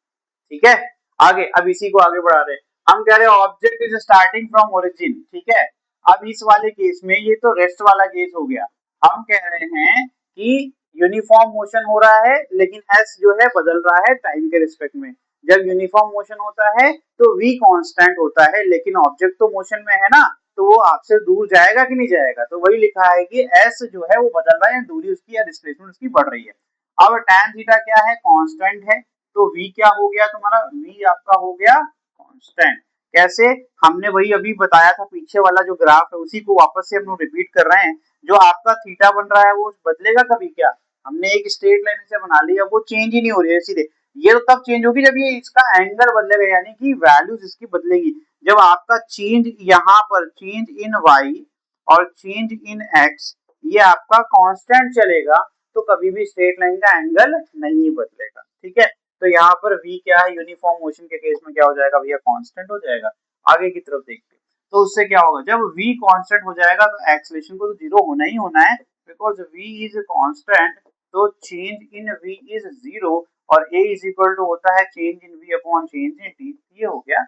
ठीक है। आगे, अब इसी को आगे बढ़ा रहे हैं। हम कह रहे हैं object is starting from origin, ठीक है। अब इस वाले केस में, ये तो रेस्ट वाला केस हो गया, हम कह रहे हैं कि यूनिफॉर्म मोशन हो रहा है लेकिन एस जो है बदल रहा है टाइम के रिस्पेक्ट में। जब यूनिफॉर्म मोशन होता है तो v कांस्टेंट होता है, लेकिन ऑब्जेक्ट तो मोशन में है ना, तो वो आपसे दूर जाएगा कि नहीं जाएगा। तो वही लिखा है कि s जो है वो बदल रहा है, दूरी उसकी या डिस्प्लेसमेंट उसकी बढ़ रही है। अब tan थीटा क्या है, कांस्टेंट है, तो v क्या हो गया तुम्हारा, v आपका हो गया कांस्टेंट। कैसे, हमने वही अभी बताया था, पीछे वाला जो ग्राफ है उसी को वापस से हम लोग रिपीट कर रहे हैं। जो आपका थीटा बन रहा है वो बदलेगा कभी क्या, हमने एक स्ट्रेट लाइन से बना लिया, वो चेंज ही नहीं हो रही है सीधे। ये तो तब चेंज होगी जब ये इसका एंगल बदलेगा, यानी कि वैल्यूज इसकी बदलेगी। जब आपका चेंज यहाँ पर चेंज इन y और चेंज इन x ये आपका कांस्टेंट चलेगा, तो कभी भी स्ट्रेट लाइन का एंगल नहीं बदलेगा। ठीक है, तो यहाँ पर v क्या है, यूनिफॉर्म मोशन के केस में क्या हो जाएगा भैया, कांस्टेंट हो जाएगा। आगे की तरफ देखते हैं, तो उससे क्या होगा, जब v कांस्टेंट हो जाएगा तो एक्सेलरेशन को तो जीरो होना ही होना है, बिकॉज v इज कांस्टेंट, तो change in v is zero, और a इज इक्वल टू होता है change in v upon change in t। ये हो गया।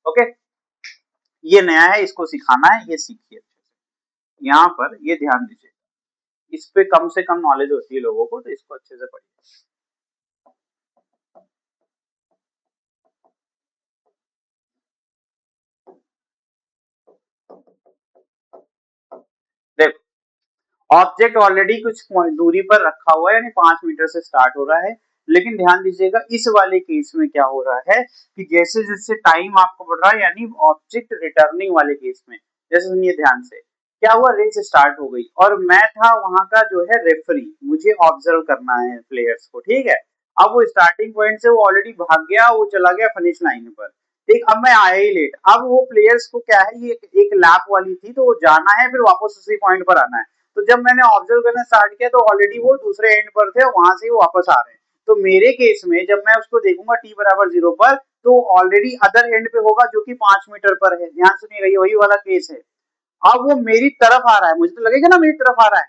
ओके, ये नया है, इसको सिखाना है, ये सीखिए। यहाँ पर ये ध्यान दीजिए, इस पे कम से कम नॉलेज होती है लोगों को, तो इसको अच्छे से पढ़िए। देखो, ऑब्जेक्ट ऑलरेडी कुछ दूरी पर रखा हुआ है, यानी 5 मीटर से स्टार्ट हो रहा है। लेकिन ध्यान दीजिएगा इस वाले केस में क्या हो रहा है कि जैसे जैसे टाइम आपको बढ़ रहा है, यानी ऑब्जेक्ट रिटर्निंग वाले केस में, जैसे सुनिए ध्यान से, क्या हुआ, रेस स्टार्ट हो गई और मैं था वहां का जो है रेफरी, मुझे ऑब्जर्व करना है प्लेयर्स को। ठीक है, अब वो स्टार्टिंग पॉइंट से वो ऑलरेडी भाग गया, वो चला गया फिनिश लाइन पर। ठीक, अब मैं आया ही लेट, अब वो प्लेयर्स को क्या है, ये एक लैप वाली थी, तो वो जाना है फिर वापस उसी पॉइंट पर आना है। तो जब मैंने ऑब्जर्व करना स्टार्ट किया तो ऑलरेडी वो दूसरे एंड पर थे, वहां से वो वापस आ रहे हैं। तो मेरे केस में जब मैं उसको देखूंगा t बराबर 0 पर, तो ऑलरेडी अदर एंड पे होगा जो कि 5 मीटर पर है। ध्यान सुनिएगा, ये वही वाला केस है। अब वो मेरी तरफ आ रहा है, मुझे तो लगेगा ना मेरी तरफ आ रहा है,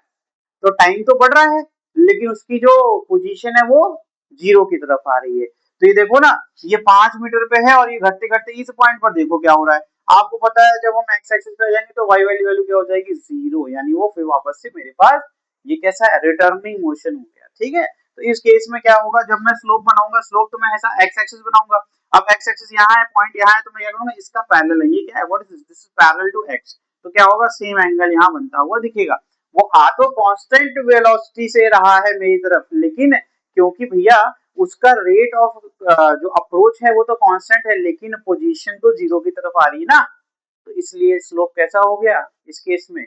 तो टाइम तो बढ़ रहा है, लेकिन उसकी जो पोजीशन है वो 0 की तरफ आ रही है। तो ये देखो ना, ये 5 मीटर पे है और ये घटते घटते इस पॉइंट पर देखो क्या हो रहा है। आपको पता है जब हम एक्स एक्सिस पे आ जाएंगे तो y वाली वैल्यू क्या हो जाएगी, 0, यानी वो फिर वापस से मेरे पास ये कैसा है, रिटर्निंग मोशन हो गया। ठीक है, तो इस केस में क्या होगा, जब मैं स्लोप बनाऊंगा, स्लोप तो मैं ऐसा एक्स एक्सिस बनाऊंगा। अब एक्स एक्सिस यहाँ है, पॉइंट यहाँ है, तो मैं क्या करूंगा, इसका पैरेलल है, ये क्या है, what is this is parallel to x. तो क्या होगा, सेम एंगल यहाँ बनता हुआ दिखेगा। वो आ तो कांस्टेंट वेलोसिटी से रहा है मेरी तरफ, लेकिन क्योंकि भैया उसका रेट ऑफ जो अप्रोच है वो तो कांस्टेंट है, लेकिन पोजीशन तो 0 की तरफ आ रही है ना, तो इसलिए स्लोप कैसा हो गया, इस केस में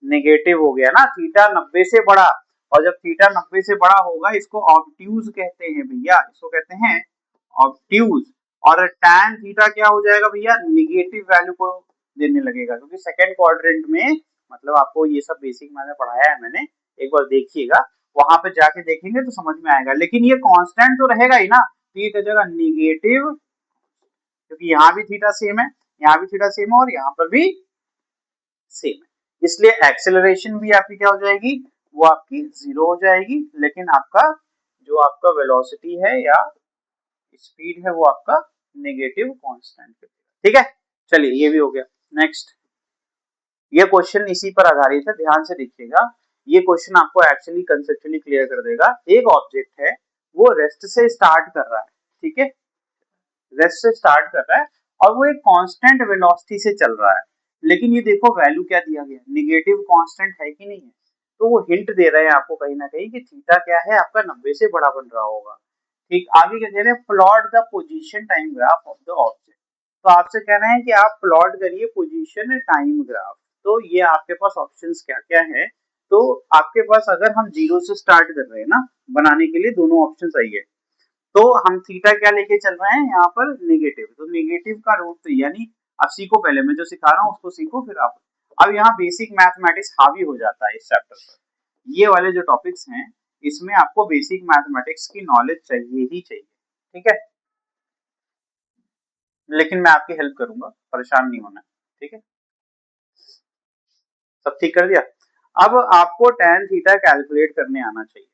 नेगेटिव हो गया ना, थीटा 90 से बड़ा। और जब थीटा 90 से बड़ा होगा, इसको ऑब्ट्यूज कहते हैं भैया, इसको कहते हैं ऑब्ट्यूज। और tan थीटा क्या हो जाएगा भैया, निगेटिव वैल्यू को देने लगेगा, क्योंकि सेकंड क्वाड्रेंट में, मतलब आपको ये सब बेसिक मैंने पढ़ाया है, मैंने एक बार देखिएगा, वहां पे जाके देखेंगे तो समझ में आएगा। लेकिन ये कांस्टेंट तो रहेगा ही ना, तो ये कह जाएगा निगेटिव, क्योंकि यहाँ भी थीटा सेम है, यहाँ भी थीटा सेम है और यहाँ पर भी सेम है, इसलिए एक्सेलरेशन भी आपकी क्या हो जाएगी, वो आपकी 0 हो जाएगी, लेकिन आपका जो आपका वेलोसिटी है या स्पीड है वो आपका नेगेटिव कांस्टेंट है। ठीक है, चलिए ये भी हो गया। नेक्स्ट, ये क्वेश्चन इसी पर आधारित है, ध्यान से देखिएगा। ये क्वेश्चन आपको एक्चुअली कंसेप्चुअली क्लियर कर देगा। एक ऑब्जेक्ट है, वो रेस्ट से स्टार्ट कर रहा है, ठीक है, रेस्ट से स्टार्ट कर रहा है और वो एक कांस्टेंट वेलोसिटी से चल रहा है। लेकिन ये देखो वैल्यू क्या दिया गया, निगेटिव कांस्टेंट है कि नहीं है, तो वो हिंट दे रहे हैं आपको कहीं ना कहीं कि थीटा क्या है आपका 90 से बड़ा बन रहा होगा। ठीक, आगे क्या कह रहे हैं, plot the position time graph of the object. तो आपसे कह रहे हैं कि आप प्लॉट करिए पोजीशन टाइम ग्राफ। तो ये आपके पास ऑप्शंस क्या क्या है, तो आपके पास अगर हम 0 से स्टार्ट कर रहे हैं ना बनाने के लिए, दोनों ऑप्शन सही है। तो हम थीटा क्या लेके चल रहे हैं यहाँ पर, नेगेटिव, तो नेगेटिव का रूट तो यानी, अब सीखो, पहले मैं जो सिखा रहा हूँ उसको सीखो फिर आप। अब यहाँ बेसिक मैथमेटिक्स हावी हो जाता है इस चैप्टर पर, ये वाले जो टॉपिक्स हैं इसमें आपको बेसिक मैथमेटिक्स की नॉलेज चाहिए ही चाहिए। ठीक है, लेकिन मैं आपकी हेल्प करूंगा, परेशान नहीं होना। ठीक है, सब ठीक कर दिया। अब आपको tan थीटा कैलकुलेट करने आना चाहिए।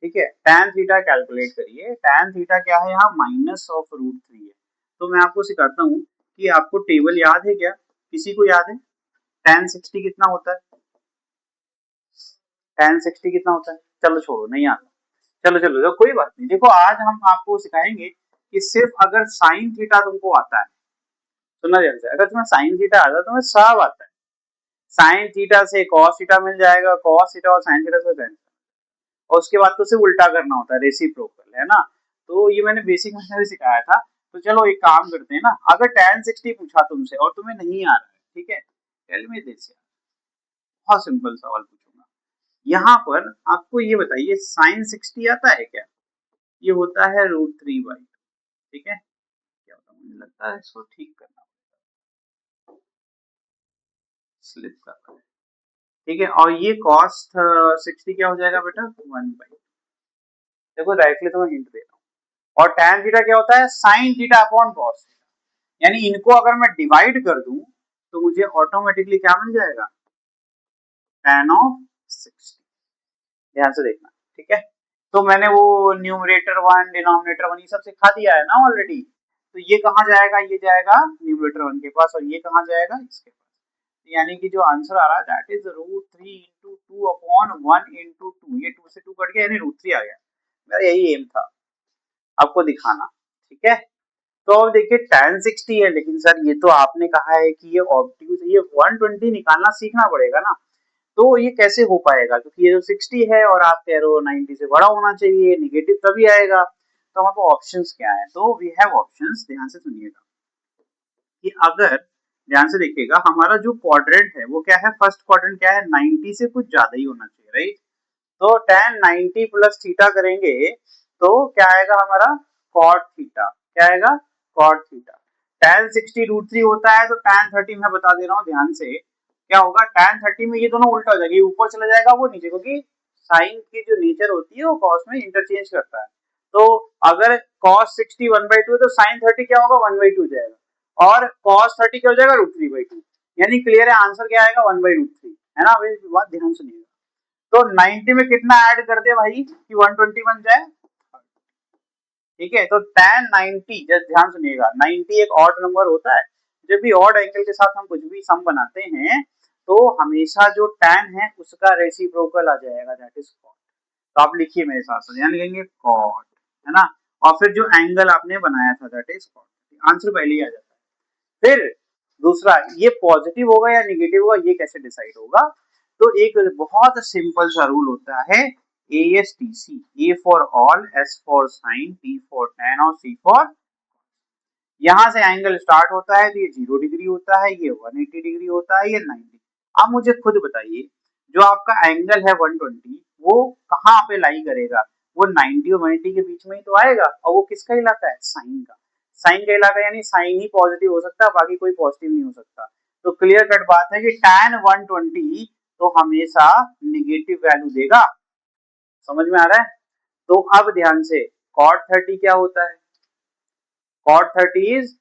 ठीक है, tan थीटा कैलकुलेट करिए। tan थीटा क्या है यहाँ, -√3 है। तो मैं आपको सिखाता हूँ कि आपको टेबल याद है क्या, किसी को याद है tan 60 कितना होता है, tan 60 कितना होता है, चलो छोड़ो नहीं आता, चलो चलो तो कोई बात नहीं। देखो आज हम आपको सिखाएंगे कि सिर्फ अगर साइन थीटा तुमको आता है, सुनना ध्यान से, अगर तुम्हें साइन थीटा आता है, तुम्हें सब आता है, साइन थीटा से कॉस थीटा मिल जाएगा, कॉस थीटा और साइन थीटा से tan, और उसके बाद तो सिर्फ उल्टा करना होता है, रेसिप्रोकल है ना। तो ये मैंने बेसिक में से सिखाया था। तो चलो एक काम करते हैं ना, अगर tan 60 पूछा तुमसे और तुम्हें नहीं आ रहा है, ठीक है, टेल मी दिस, बहुत सिंपल सवाल पूछूंगा। यहाँ पर आपको ये बताइए sin 60 आता है क्या? ये होता है √3/2, ठीक है। क्या होता है, मुझे लगता है इसको ठीक करना, स्लिप कर रहा है, ठीक है। और ये cos 60 क्या हो जाएगा बेटा, 1/, देखो डायरेक्टली तो मैं हिंट दे रहा हूँ। और tan थीटा क्या होता है, sin theta upon cos theta, यानी इनको अगर मैं डिवाइड कर दूं तो मुझे ऑटोमेटिकली क्या मिल जाएगा, tan ऑफ 60। ध्यान से देखना, ठीक है। तो मैंने वो न्यूमरेटर 1 डिनोमिनेटर 1 ये सब सिखा दिया है ना ऑलरेडी। तो ये कहाँ जाएगा, ये जाएगा न्यूमरेटर 1 के पास, और ये कहाँ जाएगा, इसके पास। यानी कि जो आंसर आ रहा है that is √3 into 2 upon 1 into 2, ये 2 से 2 कट गया यानी √3 आ गया। मेरा यही एम था आपको दिखाना, ठीक है। तो अब देखिए tan 60 है, लेकिन सर ये तो आपने कहा है कि ये ऑब्ट्यूज, ये 120 निकालना सीखना पड़ेगा ना। तो ये कैसे हो पाएगा, क्योंकि ये जो 60 है और आप कह रहे हो 90 से बड़ा होना चाहिए, निगेटिव तभी आएगा। तो हमारे पास ऑप्शंस क्या है, तो वी हैव ऑप्शंस, ध्यान से सुनिएगा कि अगर ध्यान से देखिएगा हमारा जो क्वाड्रेंट है वो क्या है, फर्स्ट क्वाड्रेंट क्या है, 90 से कुछ ज्यादा ही होना चाहिए, राइट। तो tan 90 प्लस थीटा करेंगे तो क्या आएगा हमारा, cot थीटा, क्या आएगा, cot थीटा। tan 60 √3 होता है, तो tan 30 मैं बता दे रहा हूँ ध्यान से, क्या होगा, tan 30 में ये दोनों उल्टा हो जाएगा, ये ऊपर चला जाएगा वो नीचे, क्योंकि साइन की जो नेचर होती है वो cos में इंटरचेंज करता है। तो अगर cos 60 1/2 है तो sin 30 क्या होगा, 1/2 जाएगा, और cos 30 क्या हो जाएगा, √3/2, यानी क्लियर है, आंसर क्या आएगा, 1/√3, है ना। अभी बात ध्यान सुनिएगा। तो 90 में कितना ऐड कर दे भाई कि 120 बन जाए, ठीक है। तो tan 90, जस्ट ध्यान सुनिएगा, 90 एक ऑड नंबर होता है। जब भी ऑड एंगल के साथ हम कुछ भी सम बनाते हैं तो हमेशा जो tan है उसका रेसिप्रोकल आ जाएगा, दैट इज cot। तो आप लिखिए मेरे साथ साथ, यहाँ लिखेंगे cot, है ना, और फिर जो एंगल आपने बनाया था दैट इज cot, आंसर पहले ही आ जाता है। फिर दूसरा, ये पॉजिटिव होगा या निगेटिव होगा ये कैसे डिसाइड होगा, तो एक बहुत सिंपल सा रूल होता है, ASTC, A for all, S for sine, T for tan और C फॉर, यहां से एंगल स्टार्ट होता है तो ये 0 डिग्री होता है, ये 180 डिग्री होता है, ये 90। अब मुझे खुद बताइए जो आपका एंगल है 120 वो कहाँ पे लाई करेगा, वो 90 और 180 के बीच में ही तो आएगा, और वो किसका इलाका है, साइन का। साइन का इलाका यानी साइन ही पॉजिटिव हो सकता है, बाकी कोई पॉजिटिव नहीं हो सकता। तो क्लियर कट बात है कि tan 120 तो हमेशा निगेटिव वैल्यू देगा, समझ में आ रहा है। तो अब ध्यान से cot 30 क्या होता है, cot 30 इज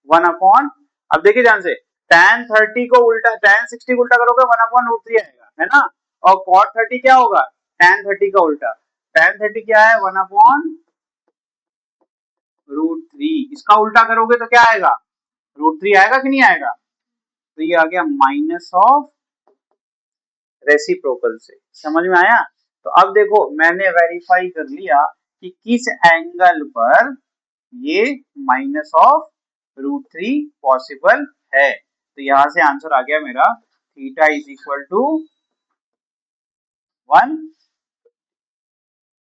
1/, अब देखिए ध्यान से, tan 30 को उल्टा, tan 60 को उल्टा करोगे 1/√3 आएगा, है ना। और cot 30 क्या होगा, tan 30 का उल्टा, tan 30 क्या है, 1/√3, इसका उल्टा करोगे तो क्या आएगा, √3 आएगा कि नहीं आएगा। तो ये आ गया माइनस ऑफ रेसिप्रोकल से, समझ में आया। तो अब देखो मैंने वेरीफाई कर लिया कि किस एंगल पर ये माइनस ऑफ √3 पॉसिबल है। तो यहां से आंसर आ गया मेरा, थीटा इज इक्वल टू 1,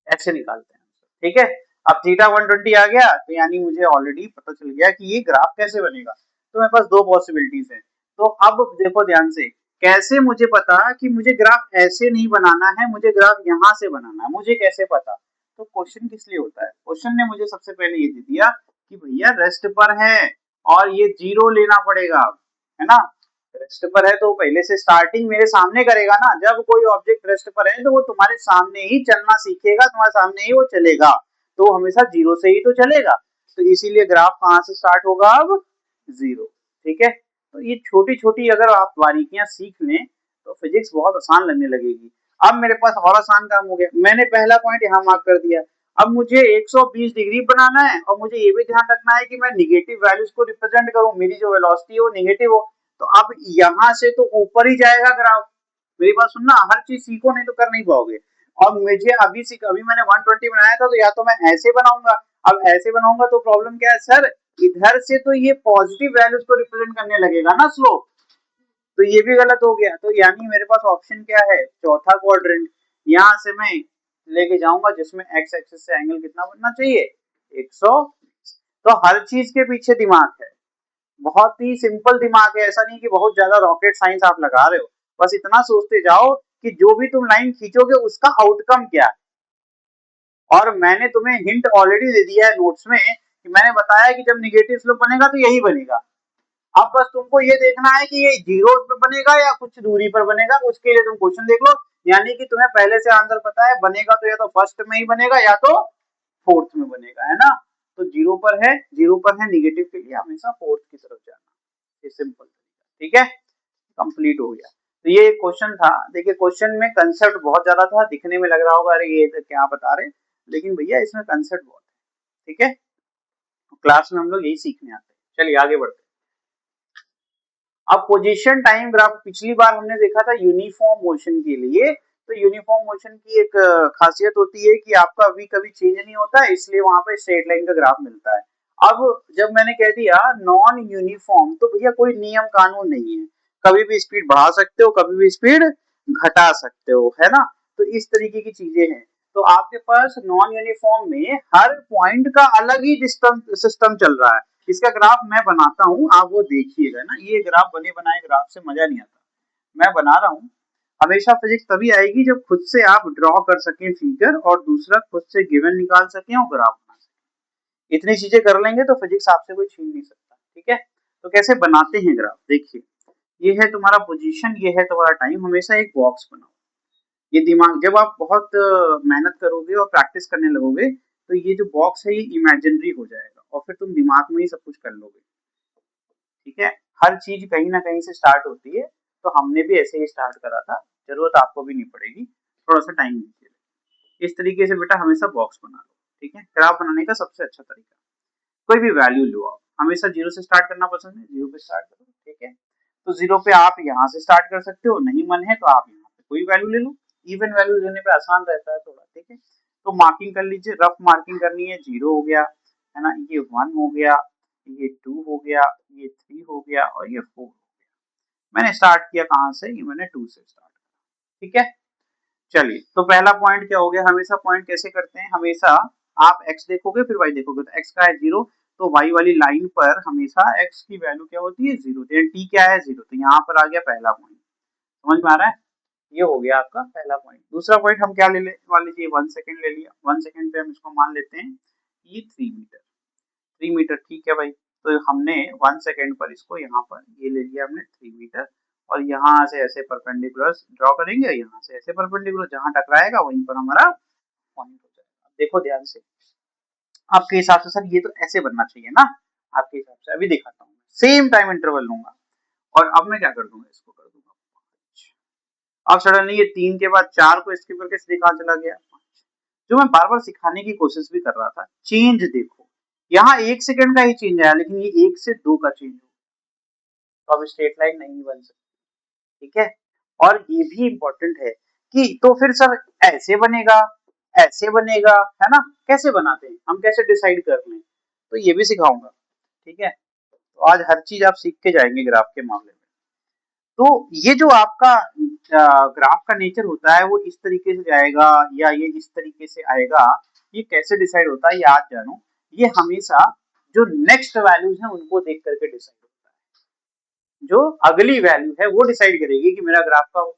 ऐसे निकालते हैं, ठीक है। अब थीटा 120 आ गया तो यानी मुझे ऑलरेडी पता चल गया कि ये ग्राफ कैसे बनेगा। तो मेरे पास दो पॉसिबिलिटीज है। तो अब देखो ध्यान से, कैसे मुझे पता कि मुझे ग्राफ ऐसे नहीं बनाना है, मुझे ग्राफ यहां से बनाना है, मुझे कैसे पता। तो क्वेश्चन किस लिए होता है, क्वेश्चन ने मुझे सबसे पहले ये दे दिया कि भैया रेस्ट पर है और ये 0 लेना पड़ेगा, है ना। रेस्ट पर है तो पहले से स्टार्टिंग मेरे सामने करेगा ना, जब कोई ऑब्जेक्ट रेस्ट पर है तो वो तुम्हारे सामने ही चलना सीखेगा, तुम्हारे सामने ही वो चलेगा, तो हमेशा 0 से ही तो चलेगा। तो इसीलिए ग्राफ कहां से स्टार्ट होगा, अब 0, ठीक है। तो ये छोटी छोटी अगर आप बारीकियां सीख लें तो फिजिक्स बहुत आसान लगने लगेगी। अब मेरे पास और आसान काम हो गया, मैंने पहला पॉइंट यहाँ मार्क कर दिया। अब मुझे 120 डिग्री बनाना है और मुझे ये भी ध्यान रखना है कि मैं निगेटिव वैल्यूज को रिप्रेजेंट करूं, मेरी जो वेलोसिटी है वो निगेटिव हो। तो अब यहाँ से तो ऊपर ही जाएगा ग्राफ, मेरी बात सुनना, हर चीज सीखो नहीं तो कर नहीं पाओगे। और मुझे अभी सीख, अभी मैंने 120 बनाया था तो या तो मैं ऐसे बनाऊंगा, अब ऐसे बनाऊंगा तो प्रॉब्लम क्या है सर, इधर से तो ये पॉजिटिव वैल्यूज को रिप्रेजेंट करने लगेगा ना स्लोप, तो ये भी गलत हो गया। तो यानी मेरे पास ऑप्शन क्या है, चौथा क्वाड्रेंट, यहां से मैं लेके जाऊंगा जिसमें एक्स एक्सिस से एंगल कितना बनना चाहिए, 120। तो हर चीज के पीछे दिमाग है, बहुत ही सिंपल दिमाग है, ऐसा नहीं कि बहुत ज्यादा रॉकेट साइंस आप लगा रहे हो, बस इतना सोचते जाओ कि जो भी तुम लाइन खींचोगे उसका आउटकम क्या है। और मैंने तुम्हें हिंट ऑलरेडी दे दिया है नोट्स में कि मैंने बताया कि जब निगेटिव स्लोप बनेगा तो यही बनेगा। अब बस तुमको ये देखना है कि ये जीरो पे बनेगा या कुछ दूरी पर बनेगा, उसके लिए तुम क्वेश्चन देख लो, यानी कि तुम्हें पहले से आंसर पता है, बनेगा तो या तो फर्स्ट में ही बनेगा या तो फोर्थ में बनेगा, है ना। तो जीरो पर है, जीरो पर है, निगेटिव के लिए हमेशा फोर्थ की तरफ जाना, ये सिंपल, ठीक है, कंप्लीट हो गया। तो ये क्वेश्चन था, देखिए क्वेश्चन में कंसेप्ट बहुत ज्यादा था, दिखने में लग रहा होगा अरे ये तो क्या बता रहे, लेकिन भैया इसमें कंसेप्ट बहुत है, ठीक है, क्लास में हम लोग यही सीखने आते हैं। चलिए आगे बढ़ते हैं। अब पोजीशन टाइम ग्राफ पिछली बार हमने देखा था यूनिफॉर्म मोशन के लिए, तो यूनिफॉर्म मोशन की एक खासियत होती है कि आपका अभी कभी चेंज नहीं होता है, इसलिए वहां पे स्ट्रेट लाइन का ग्राफ मिलता है। अब जब मैंने कह दिया नॉन यूनिफॉर्म, तो भैया कोई नियम कानून नहीं है, कभी भी स्पीड बढ़ा सकते हो, कभी भी स्पीड घटा सकते हो, है ना। तो इस तरीके की चीजें हैं। तो आपके पास नॉन यूनिफॉर्म में हर पॉइंट का अलग ही सिस्टम चल रहा है। इसका ग्राफ मैं बनाता हूँ, आप वो देखिएगा ना, ये ग्राफ बने बनाए ग्राफ से मजा नहीं आता, मैं बना रहा हूँ। हमेशा फिजिक्स तभी आएगी जब खुद से आप ड्रॉ कर सकें फिगर, और दूसरा खुद से गिवन निकाल सकें और ग्राफ बना सकें। इतनी चीजें कर लेंगे तो फिजिक्स आपसे कोई छीन नहीं सकता, ठीक है। तो कैसे बनाते हैं ग्राफ, देखिए ये है तुम्हारा पोजीशन, ये है तुम्हारा टाइम, हमेशा एक बॉक्स बनाओ। ये दिमाग जब आप बहुत मेहनत करोगे और प्रैक्टिस करने लगोगे तो ये जो बॉक्स है ये इमेजिनरी हो जाएगा और फिर तुम दिमाग में ही सब कुछ कर लोगे, ठीक है। हर चीज कहीं ना कहीं से स्टार्ट होती है, तो हमने भी ऐसे ही स्टार्ट करा था, जरूरत आपको भी नहीं पड़ेगी, थोड़ा सा टाइम दीजिए। इस तरीके से बेटा हमेशा बॉक्स बना लो, ठीक है। ग्राफ बनाने का सबसे अच्छा तरीका, कोई भी वैल्यू लो आप, हमेशा जीरो से स्टार्ट करना पसंद है, जीरो पे स्टार्ट करो, ठीक है। तो जीरो पे आप यहाँ से स्टार्ट कर सकते हो, नहीं मन है तो आप यहाँ पे कोई वैल्यू ले लो, इवन वैल्यू लेने पे आसान रहता है थोड़ा, ठीक है। तो मार्किंग कर लीजिए, रफ मार्किंग करनी है, जीरो हो गया, है ना, ये वन हो गया, ये टू हो गया, ये थ्री हो गया और ये फोर हो गया। मैंने स्टार्ट किया कहाँ से, ये मैंने टू से स्टार्ट किया, ठीक है। चलिए तो पहला पॉइंट क्या हो गया, हमेशा पॉइंट कैसे करते हैं, हमेशा आप x देखोगे फिर y देखोगे, तो x का है जीरो, तो y वाली लाइन पर हमेशा x की वैल्यू क्या होती है, जीरो, तो t क्या है, जीरो, तो यहाँ पर आ गया पहला पॉइंट, समझ में आ रहा है, ये हो गया आपका पहला पॉइंट। दूसरा पॉइंट हम क्या ले मान लीजिए 1 सेकंड ले लिया, 1 सेकंड पे हम इसको मान लेते हैं ये 3 मीटर, 3 मीटर, ठीक है भाई। तो हमने 1 सेकंड पर इसको यहाँ पर ये ले लिया हमने 3 मीटर, और यहाँ से ऐसे परपेंडिकुलर ड्रॉ करेंगे, यहाँ से ऐसे परपेंडिकुलर, जहाँ टकराएगा वहीं पर हमारा पॉइंट हो जाएगा। देखो ध्यान से, आपके हिसाब से सर ये तो ऐसे बनना चाहिए ना, आपके हिसाब से अभी दिखाता हूँ, सेम टाइम इंटरवल लूंगा और अब मैं क्या कर दूंगा, इसको कर दूंगा 5। अब सडनली ये 3 के बाद 4 को स्किप करके सीधे कहाँ चला गया 5। जो मैं बार बार सिखाने की कोशिश भी कर रहा था, चेंज देखो, यहाँ 1 सेकंड का ही चेंज आया, लेकिन ये 1 से 2 का चेंज हो, तो अब स्ट्रेट लाइन नहीं बन सकती, ठीक है। और ये भी इंपॉर्टेंट है कि तो फिर सर ऐसे बनेगा, ऐसे बनेगा, है ना, कैसे बनाते हैं हम, कैसे डिसाइड कर लें, तो ये भी सिखाऊंगा, ठीक है। तो आज हर चीज आप सीख के जाएंगे ग्राफ के मामले में। तो ये जो आपका ग्राफ का नेचर होता है वो इस तरीके से जाएगा या ये इस तरीके से आएगा, ये कैसे डिसाइड होता है ये आज जानो। ये हमेशा जो नेक्स्ट वैल्यूज हैं उनको देख करके डिसाइड होता है, जो अगली वैल्यू है वो डिसाइड करेगी कि मेरा ग्राफ का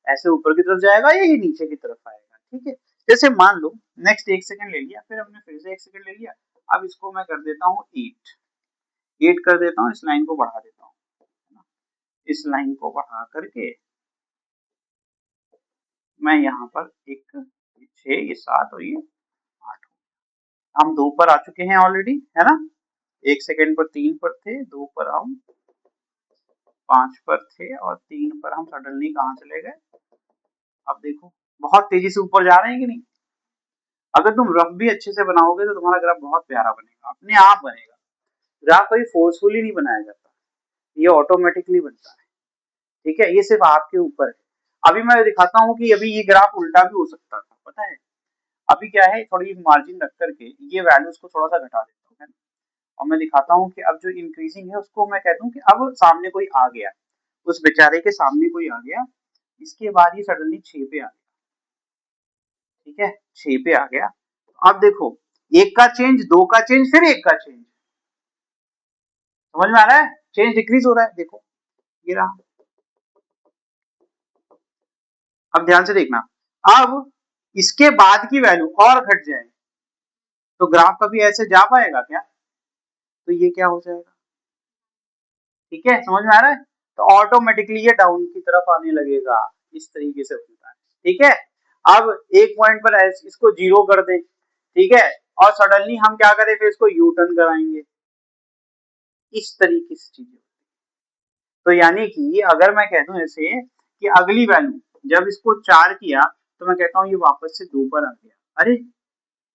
ऐसे ऊपर की तरफ जाएगा या ये नीचे की तरफ आएगा, ठीक है। जैसे मान लो नेक्स्ट 1 सेकंड ले लिया, फिर हमने फिर से 1 सेकंड ले लिया, अब इसको मैं कर देता हूँ 8 कर देता हूँ, इस लाइन को बढ़ा देता हूँ, इस लाइन को बढ़ा करके मैं यहाँ पर एक 6, ये 7 और ये 8, हम 2 पर आ चुके हैं ऑलरेडी, है ना। 1 सेकंड पर 3 पर थे, 2 पर हम 5 पर थे और 3 पर हम सडनली कहाँ चले गए। अब देखो बहुत तेजी से ऊपर जा रहे हैं कि नहीं। अगर तुम रफ भी अच्छे से बनाओगे तो तुम्हारा ग्राफ बहुत प्यारा बनेगा, अपने आप बनेगा। ग्राफ कभी फोर्सफुली नहीं बनाया जाता, ये ऑटोमेटिकली बनता है, ठीक है। ये सिर्फ आपके ऊपर है। अभी मैं दिखाता हूँ कि अभी ये ग्राफ उल्टा भी हो सकता था, पता है। अभी क्या है, थोड़ी मार्जिन रख करके ये वैल्यूज को थोड़ा सा घटा देता हूँ, है ना? और मैं दिखाता हूँ कि अब जो इंक्रीजिंग है उसको मैं कहता हूँ कि अब सामने कोई आ गया, उस बेचारे के सामने कोई आ गया, इसके बाद ये सडनली 6 पे आ गया, ठीक है, 6 पे आ गया। अब देखो एक का चेंज, दो का चेंज, फिर एक का चेंज। समझ में आ रहा है? चेंज डिक्रीज हो रहा है, देखो ये रहा। अब ध्यान से देखना, अब इसके बाद की वैल्यू और घट जाए तो ग्राफ कभी ऐसे जा पाएगा क्या? तो ये क्या हो जाएगा? ठीक है, समझ में आ रहा है? तो ऑटोमेटिकली ये डाउन की तरफ आने लगेगा, इस तरीके से होता है। ठीक है, अब एक पॉइंट पर इसको जीरो कर दें, ठीक है, और सडनली हम क्या करें, फिर इसको यू टर्न कराएंगे, इस तरीके से चीजें। तो यानी कि अगर मैं कह दूं ऐसे कि अगली वैल्यू जब इसको 4 किया तो मैं कहता हूँ ये वापस से 2 पर आ गया, अरे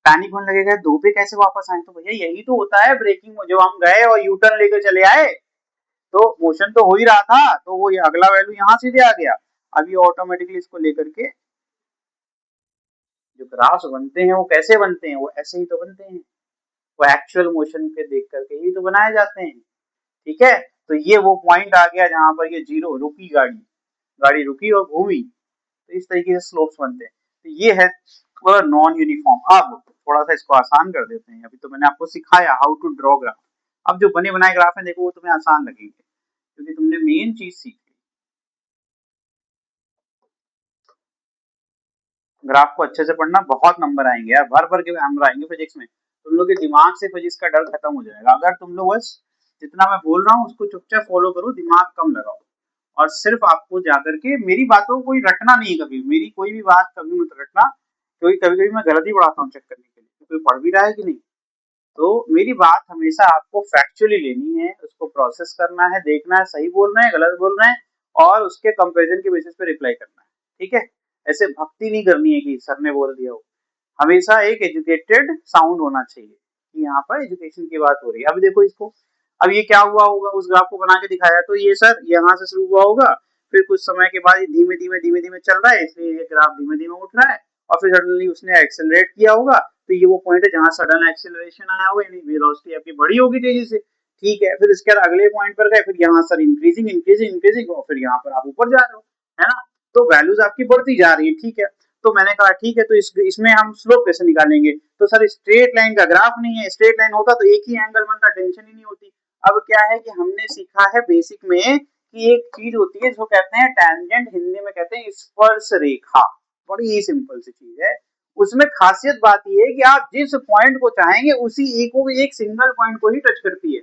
पैनिक होने लगेगा, 2 पे कैसे वापस आए? तो भैया यही तो होता है ब्रेकिंग में, जब हम गए और यू टर्न लेकर चले आए तो मोशन तो हो ही रहा था, तो वो ये अगला वैल्यू यहाँ सीधे आ गया। अब ये ऑटोमेटिकली इसको लेकर के जो ग्राफ्स बनते हैं वो कैसे बनते हैं, वो ऐसे ही तो बनते हैं, वो एक्चुअल मोशन पे देख करके ही तो बनाए जाते हैं। ठीक है, तो ये वो पॉइंट आ गया जहां पर ये जीरो रुकी, गाड़ी गाड़ी रुकी और घूमी, तो इस तरीके से स्लोप्स बनते हैं। तो ये है नॉन यूनिफॉर्म। अब थोड़ा सा इसको आसान कर देते हैं, अभी तो मैंने आपको सिखाया हाउ टू ड्रॉ ग्राफ। अब जो बने बनाए ग्राफ है देखो वो तुम्हें आसान लगेंगे क्योंकि तुमने मेन चीज सीखी। ग्राफ को अच्छे से पढ़ना, बहुत नंबर आएंगे यार, भर भर के नंबर आएंगे फिजिक्स में, तुम लोग के दिमाग से फिजिक्स का डर खत्म हो जाएगा अगर तुम लोग बस जितना मैं बोल रहा हूँ उसको चुपचाप फॉलो करो, दिमाग कम लगाओ, और सिर्फ आपको जाकर के मेरी बातों को कोई रटना नहीं है, कभी मेरी कोई भी बात कभी मत रटना, क्योंकि कभी कभी मैं गलत ही पढ़ाता हूँ चेक करने के लिए कोई पढ़ भी रहा है कि नहीं। तो मेरी बात हमेशा आपको फैक्चुअली लेनी है, उसको प्रोसेस करना है, देखना है सही बोल रहे हैं गलत बोल रहे हैं, और उसके कंपैरिजन के बेसिस पे रिप्लाई करना है। ठीक है, ऐसे भक्ति नहीं करनी है कि सर ने बोल दिया हो, हमेशा एक एजुकेटेड साउंड होना चाहिए कि यहाँ पर एजुकेशन की बात हो रही है। अब देखो इसको, अब ये क्या हुआ होगा, उस ग्राफ को बना के दिखाया तो ये सर यहाँ से शुरू हुआ होगा, फिर कुछ समय के बाद धीमे धीमे धीमे चल रहा है, इसलिए ये ग्राफ धीमे धीमे उठ रहा है, और फिर सडनली उसने एक्सेलरेट किया होगा, तो ये वो पॉइंट है जहां सडन एक्सेलरेशन आया होगा, यानी वेलोसिटी आपकी बढ़ी होगी तेजी से। ठीक है, फिर इसके बाद अगले पॉइंट पर गए, फिर यहाँ सर इंक्रीजिंग इंक्रीजिंग इंक्रीजिंग, और फिर यहाँ पर आप ऊपर जा रहे हो, है ना, तो वैल्यूज आपकी बढ़ती जा रही है। ठीक है, तो मैंने कहा ठीक है, तो इसमें हम स्लोप कैसे निकालेंगे? तो सर स्ट्रेट लाइन का ग्राफ नहीं है, स्ट्रेट लाइन होता तो एक ही एंगल बनता, टेंशन ही नहीं होती। अब क्या है कि हमने सीखा है बेसिक में कि एक चीज होती है जिसको कहते हैं टेंजेंट, हिंदी में कहते हैं स्पर्श रेखा, बड़ी ही सिंपल सी चीज है। उसमें खासियत बात यह है कि आप जिस पॉइंट को चाहेंगे उसी एक सिंगल पॉइंट को ही टच करती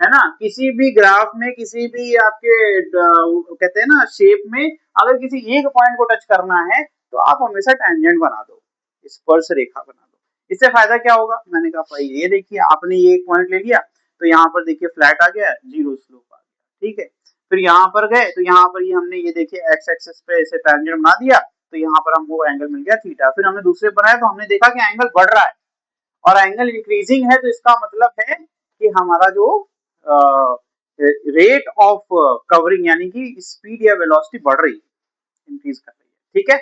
है ना, किसी भी ग्राफ में किसी भी आपके कहते हैं ना शेप में अगर किसी एक पॉइंट को टच करना है तो आप हमेशा टेंजेंट बना दो, स्पर्श रेखा बना दो। इससे फायदा क्या होगा? मैंने कहा भाई ये देखिए आपने ये एक पॉइंट ले लिया तो यहाँ पर देखिए फ्लैट आ गया, जीरो स्लोप आ गया। ठीक है, फिर यहाँ पर गए तो यहाँ पर ये हमने ये देखिए एक्स एक्सिस पे ऐसे टेंजेंट बना दिया, तो यहाँ पर हमको एंगल मिल गया थीटा। फिर हमने दूसरे बनाया तो हमने देखा कि एंगल बढ़ रहा है और एंगल इंक्रीजिंग है, तो इसका मतलब है कि हमारा जो रेट ऑफ कवरिंग यानी कि स्पीड या वेलोसिटी बढ़ रही है, इंक्रीज कर रही है। ठीक है,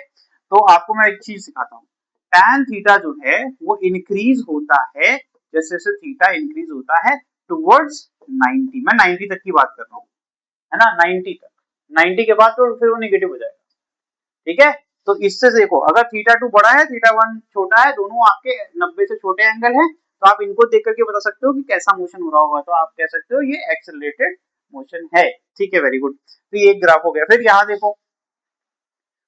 तो आपको मैं एक चीज सिखाता हूँ, tan थीटा जो है वो इंक्रीज होता है जैसे जैसे थीटा इंक्रीज होता है टुवर्ड्स 90, मैं 90 तक की बात कर रहा हूँ, है ना, 90 तक, 90 के बाद तो फिर वो नेगेटिव हो जाएगा। ठीक है, तो इससे देखो अगर थीटा 2 बड़ा है थीटा 1 छोटा है, दोनों आपके 90 से छोटे एंगल है, तो आप इनको देख करके बता सकते हो कि कैसा मोशन हो रहा होगा, तो आप कह सकते हो ये एक्सेलरेटेड मोशन है। ठीक है, वेरी गुड, तो ये एक ग्राफ हो गया। फिर यहाँ देखो,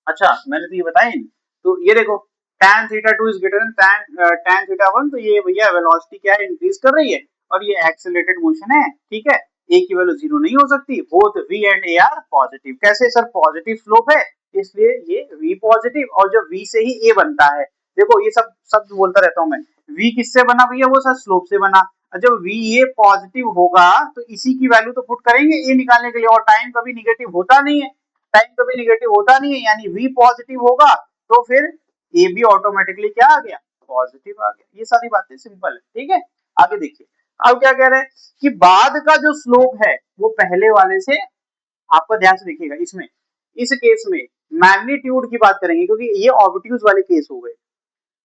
अच्छा मैंने तो ये बताया नहीं, तो ये देखो tan theta 2 is greater then tan theta 1, तो ये भैया वेलोसिटी क्या है, इंक्रीज कर रही है और ये एक्सेलरेटेड मोशन है। ठीक है, a की वैल्यू जीरो नहीं हो सकती, both v and a are positive. कैसे सर? पॉजिटिव स्लोप है इसलिए ये v पॉजिटिव, और जब v से ही a बनता है, देखो ये सब शब्द बोलता रहता हूं मैं, v किससे बना भैया? वो सर स्लोप से बना। जब v ये पॉजिटिव होगा तो इसी की वैल्यू तो पुट करेंगे a निकालने के लिए, और टाइम कभी निगेटिव होता नहीं है, टाइम कभी निगेटिव होता नहीं है, यानी v पॉजिटिव होगा तो फिर a भी ऑटोमेटिकली क्या आ गया? पॉजिटिव आ गया। ये सारी बातें सिंपल है। ठीक है, आगे देखिए, अब क्या कह रहे हैं कि बाद का जो स्लोप है वो पहले वाले से, आपका ध्यान से देखिएगा, इसमें इस केस में मैग्नीट्यूड की बात करेंगे क्योंकि ये ऑब्ट्यूज वाले केस हो गए,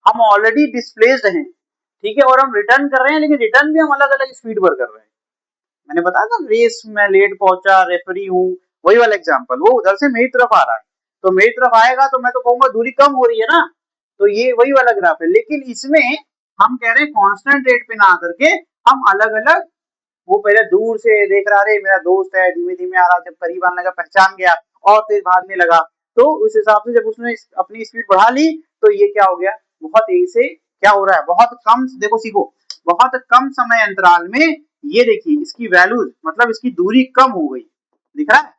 हम ऑलरेडी डिस्प्लेस्ड हैं, ठीक है, और हम रिटर्न कर रहे हैं, लेकिन रिटर्न भी हम अलग अलग स्पीड पर कर रहे हैं। मैंने बताया था रेस में लेट पहुंचा, रेफरी हूँ, वही वाला एग्जांपल, वो उधर से मेरी तरफ आ रहा है, तो मेरी तरफ आएगा तो मैं तो कहूंगा दूरी कम हो रही है ना, तो ये वही वाला ग्राफ है। लेकिन इसमें हम कह रहे हैं कांस्टेंट रेट पे ना करके हम अलग अलग, वो पहले दूर से देख रहा रे मेरा दोस्त है, धीमे धीमे आ रहा, जब करीब आने लगा पहचान गया और तेज भागने लगा, तो उस हिसाब से जब उसने अपनी स्पीड बढ़ा ली तो ये क्या हो गया, बहुत तेजी से क्या हो रहा है, बहुत कम, देखो सीखो, बहुत कम समय अंतराल में ये देखिए इसकी वैल्यू मतलब इसकी दूरी कम हो गई, दिख रहा है,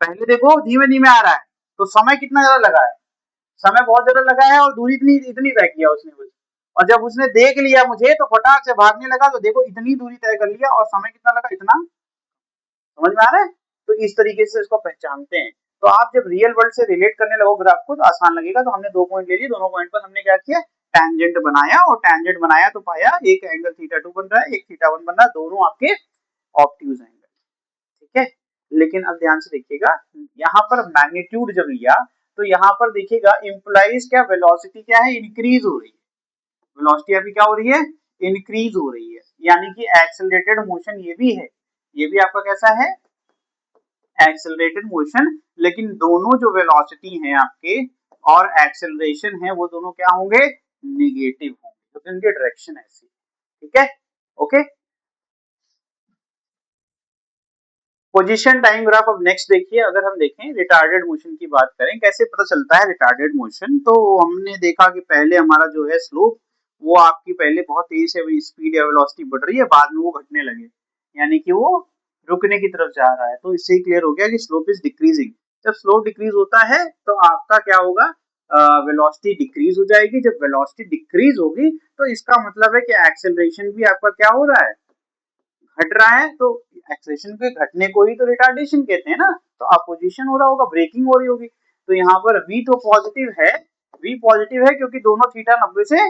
पहले देखो धीमे धीमे आ रहा है तो समय कितना ज्यादा लगा है, समय बहुत ज्यादा लगा है और दूरी इतनी इतनी तय किया उसने बस, और जब उसने देख लिया मुझे तो फटाक से भागने लगा, तो देखो इतनी दूरी तय कर लिया और समय कितना लगा, इतना, समझ में आ रहा है, तो इस तरीके से इसको पहचानते हैं। तो आप जब रियल वर्ल्ड से रिलेट करने लगो ग्राफ को तो आसान लगेगा। तो हमने 2 पॉइंट ले लिए, दोनों पॉइंट पर हमने क्या किया, टेंजेंट बनाया, और टेंजेंट बनाया तो पाया एक एंगल थीटा 2 बन रहा है, एक थीटा 1 बन रहा है, दोनों आपके ऑब्ट्यूज एंगल, ठीक है। लेकिन अब ध्यान से देखिएगा, यहाँ पर मैग्नीट्यूड जब लिया तो यहाँ पर देखिएगा इंप्लाइज क्या, वेलोसिटी क्या है, इंक्रीज हो रही है, वेलोसिटी अभी क्या हो रही है, इंक्रीज हो रही है, यानी कि एक्सेलरेटेड मोशन ये भी है, ये भी आपका कैसा है, एक्सेलरेटेड मोशन, लेकिन दोनों जो वेलोसिटी हैं आपके और एक्सेलरेशन है वो दोनों क्या होंगे, निगेटिव होंगे, तो इनके डायरेक्शन ऐसी, ठीक है, ओके। पोजीशन टाइम ग्राफ अब नेक्स्ट देखिए, अगर हम देखें रिटार्डेड मोशन की बात करें, कैसे पता चलता है रिटार्डेड मोशन, तो हमने देखा कि पहले हमारा जो है स्लोप वो आपकी पहले बहुत तेजी से स्पीड या वेलोसिटी बढ़ रही है, बाद में वो घटने लगे, यानी कि वो रुकने की तरफ जा रहा है, तो इससे क्लियर हो गया कि स्लोप इज डिक्रीजिंग। जब स्लोप डिक्रीज होता है तो आपका क्या होगा, वेलोसिटी डिक्रीज हो जाएगी, जब वेलोसिटी डिक्रीज होगी तो इसका मतलब है कि एक्सेलरेशन भी आपका क्या हो रहा है, घट रहा है, तो एक्सेलरेशन के घटने को ही तो रिटार्डेशन कहते हैं ना, तो अपोजिशन हो रहा होगा, ब्रेकिंग हो रही होगी, तो यहाँ पर v तो पॉजिटिव है, v पॉजिटिव है क्योंकि दोनों थीटा 90 से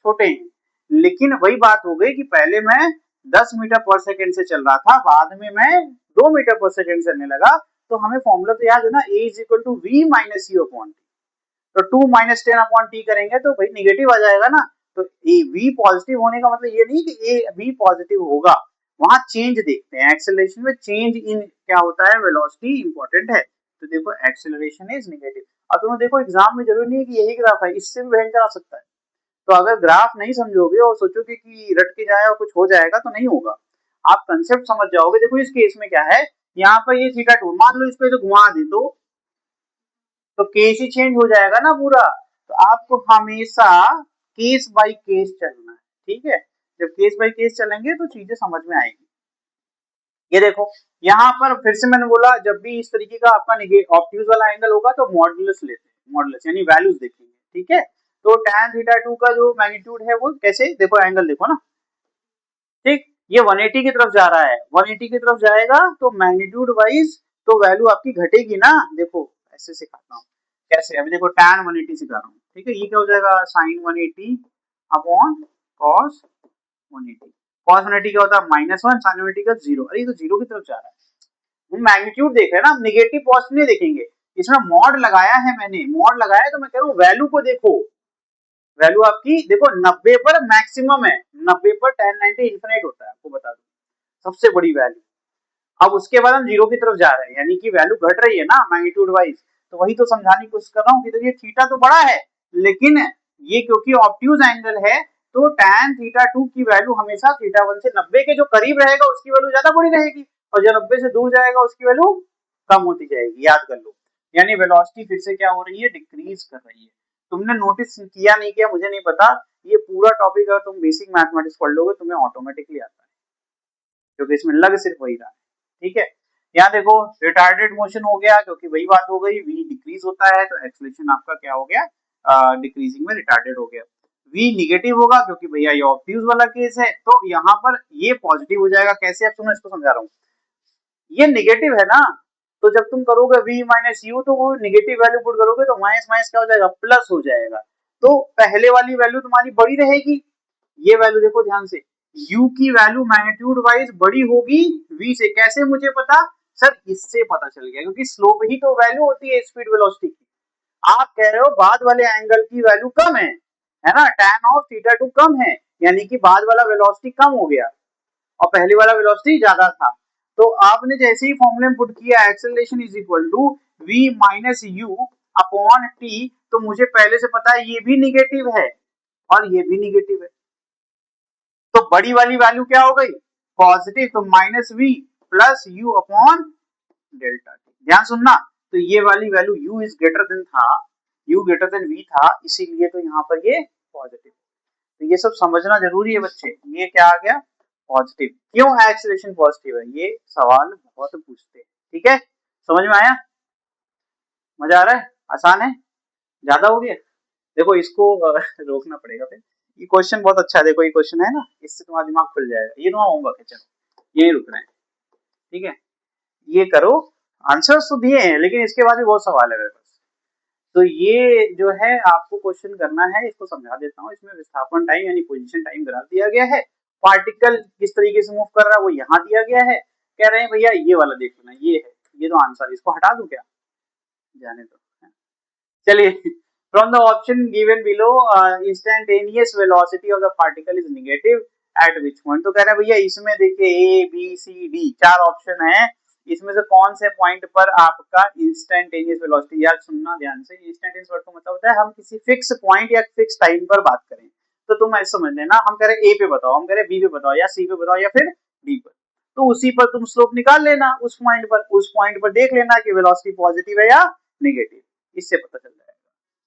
छोटे हैं, लेकिन वही बात हो गई कि पहले मैं 10 मीटर पर सेकंड से चल रहा था, बाद में मैं 2 मीटर पर सेकंड चलने लगा, तो हमें फॉर्मूला तो याद है ना, a is equal to v minus u upon t, तो 2 माइनस 10 अपॉन टी करेंगे तो भाई निगेटिव आ जाएगा ना, तो ए v पॉजिटिव होने का मतलब ये नहीं कि ए v पॉजिटिव होगा, वहां चेंज देखते हैं, एक्सेलरेशन में चेंज इन क्या होता है, वेलोसिटी इंपॉर्टेंट है, तो देखो एक्सेलरेशन इज नेगेटिव। अब तुम देखो एग्जाम में जरूरी नहीं है कि यही ग्राफ है, इससे भी भयंकर आ सकता है, तो अगर ग्राफ नहीं समझोगे और सोचोगे कि रट के जाए और कुछ हो जाएगा तो नहीं होगा, आप कंसेप्ट समझ जाओगे। देखो इस केस में क्या है, यहाँ पर ये थीटा 2 मान लो, इसको तो घुमा दे तो केस ही चेंज हो जाएगा ना पूरा, तो आपको हमेशा केस बाय केस चलना है, ठीक है, जब केस बाय केस चलेंगे तो चीजें समझ में आएगी। ये देखो यहाँ पर फिर से मैंने बोला, जब भी इस तरीके का आपका ऑब्ट्यूज वाला एंगल होगा तो मॉडुलस लेते हैं, मॉडुलस यानी वैल्यूज देखेंगे, ठीक है, तो tan थीटा 2 का जो मैग्नीट्यूड है वो कैसे, देखो एंगल देखो ना, ठीक, ये 180 की तरफ जा रहा है, 180 की तरफ जाएगा तो मैग्नीट्यूड वाइज तो वैल्यू आपकी घटेगी ना, देखो ऐसे सिखाता हूँ कैसे, अभी देखो tan 180 सिखा रहा हूँ, ठीक है, ये क्या हो जाएगा sin 180 अपॉन cos 180, cos 180 क्या होता है -1, sin 180 का 0, अरे ये तो 0 की तरफ जा रहा है, मैग्नीट्यूड देख रहे हैं ना, नेगेटिव पॉजिटिव नहीं देखेंगे, इसमें मॉड लगाया है मैंने, मॉड लगाया तो मैं कह रहा हूँ वैल्यू को देखो, वैल्यू आपकी देखो 90 पर मैक्सिमम है, 90 पर tan 90 इन्फिनिट होता है, आपको बता दूं सबसे बड़ी वैल्यू, अब उसके बाद हम 0 की तरफ जा रहे हैं, यानी कि वैल्यू घट रही है ना मैग्नीट्यूड वाइज, तो वही तो समझाने की कोशिश कर रहा हूँ कि तो ये थीटा तो बड़ा है, लेकिन ये क्योंकि ऑब्ट्यूज एंगल है तो tan थीटा 2 की वैल्यू हमेशा थीटा 1 से 90 के जो करीब रहेगा उसकी वैल्यू ज्यादा बड़ी रहेगी, और जो 90 से दूर जाएगा उसकी वैल्यू कम होती जाएगी, याद कर लो, यानी वेलोसिटी फिर से क्या हो रही है, डिक्रीज कर रही है। तुमने नोटिस किया नहीं किया मुझे नहीं पता, ये पूरा टॉपिक अगर तुम बेसिक मैथमेटिक्स पढ़ लोगे तुम्हें ऑटोमेटिकली आता है, क्योंकि इसमें लग सिर्फ वही रहा है, ठीक है। यहाँ देखो रिटार्डेड मोशन हो गया क्योंकि वही बात हो गई, v डिक्रीज होता है तो एक्सेलरेशन आपका क्या हो गया, डिक्रीजिंग में रिटार्डेड हो गया, v निगेटिव होगा क्योंकि भैया ये ऑब्ट्यूज वाला केस है, तो यहाँ पर ये पॉजिटिव हो जाएगा, कैसे, अब तुम इसको समझा रहा हूँ, ये निगेटिव है ना, तो जब तुम करोगे v माइनस यू तो वो निगेटिव वैल्यू पुट करोगे तो माइनस माइनस क्या हो जाएगा, प्लस हो जाएगा, तो पहले वाली वैल्यू तुम्हारी बड़ी रहेगी, ये वैल्यू देखो ध्यान से, u की वैल्यू मैग्नीट्यूड वाइज बड़ी होगी v से, कैसे मुझे पता, सर इससे पता चल गया, क्योंकि स्लोप ही तो वैल्यू होती है स्पीड वेलोसिटी की, आप कह रहे हो बाद वाले एंगल की वैल्यू कम है ना, tan ऑफ थीटा 2 कम है, यानी कि बाद वाला वेलोसिटी कम हो गया और पहले वाला वेलोसिटी ज्यादा था, तो आपने जैसे ही फॉर्मूले में पुट किया acceleration is equal to v minus u upon t, तो मुझे पहले से पता है ये भी निगेटिव है और ये भी निगेटिव है, तो बड़ी वाली वैल्यू क्या हो गई, पॉजिटिव, तो minus v plus u upon delta t. ध्यान सुनना, तो ये वाली value u is greater than था, u ग्रेटर देन v था, इसीलिए तो यहाँ पर ये पॉजिटिव। तो ये सब समझना जरूरी है बच्चे। ये क्या आ गया, पॉजिटिव। क्यों एक्सीलरेशन पॉजिटिव है, ये सवाल बहुत पूछते हैं। ठीक है, समझ में आया, मजा आ रहा है, आसान है, ज्यादा हो गया, देखो इसको रोकना पड़ेगा फिर। ये क्वेश्चन बहुत अच्छा है, देखो ये क्वेश्चन है ना, इससे तुम्हारा दिमाग खुल जाएगा। ये तुम्हारा होमवर्क है, चलो यही रुक रहे हैं। ठीक है, ये करो, आंसर्स तो दिए हैं लेकिन इसके बाद भी बहुत सवाल है मेरे पास। तो ये जो है आपको क्वेश्चन करना है, इसको समझा देता हूँ। इसमें विस्थापन टाइम यानी पोजीशन टाइम ग्राफ दिया गया है, पार्टिकल किस तरीके से मूव कर रहा है वो यहाँ दिया गया है। कह रहे हैं भैया ये वाला देख लेना, ये है, ये तो आंसर, इसको हटा दूं क्या, जाने दो। चलिए, from the option given below instantaneous velocity of the particle is negative at which point. तो कह रहे हैं भैया इसमें देखिए A B C D 4 option है, इसमें से कौन से पॉइंट पर आपका इंस्टेंटेनियस वेलोसिटी, यार सुनना ध्यान से, इंस्टेंटेनियस वर्ड का मतलब होता है हम किसी फिक्स पॉइंट या फिक्स टाइम पर बात करें। तो तुम ऐसे समझ लेना, हम कह रहे ए पे बताओ, हम कह रहे बी पे बताओ, या सी पे बताओ, या फिर डी पर, तो उसी पर तुम स्लोप निकाल लेना, उस पॉइंट पर देख लेना कि वेलोसिटी पॉजिटिव है या नेगेटिव, इससे पता चल जाएगा।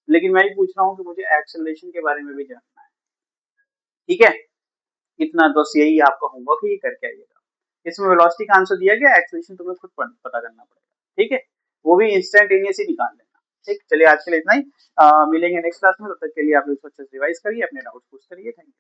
लेकिन मैं भी पूछ रहा हूँ कि मुझे एक्सेलरेशन के बारे में भी जानना है। ठीक है, इतना बस यही आपका होमवर्क है, ये करके आइएगा। इसमें वेलोसिटी का आंसर दिया गया, एक्सेलरेशन तुम्हें खुद पता करना पड़ेगा। ठीक है, वो भी इंस्टेंटेनियस ही निकाल लेना। ठीक, चलिए आज के लिए इतना ही, मिलेंगे नेक्स्ट क्लास में, तब तक के लिए आप लोग अच्छे से रिवाइज करिए, अपने डाउट्स पूछ करिए। Thank you.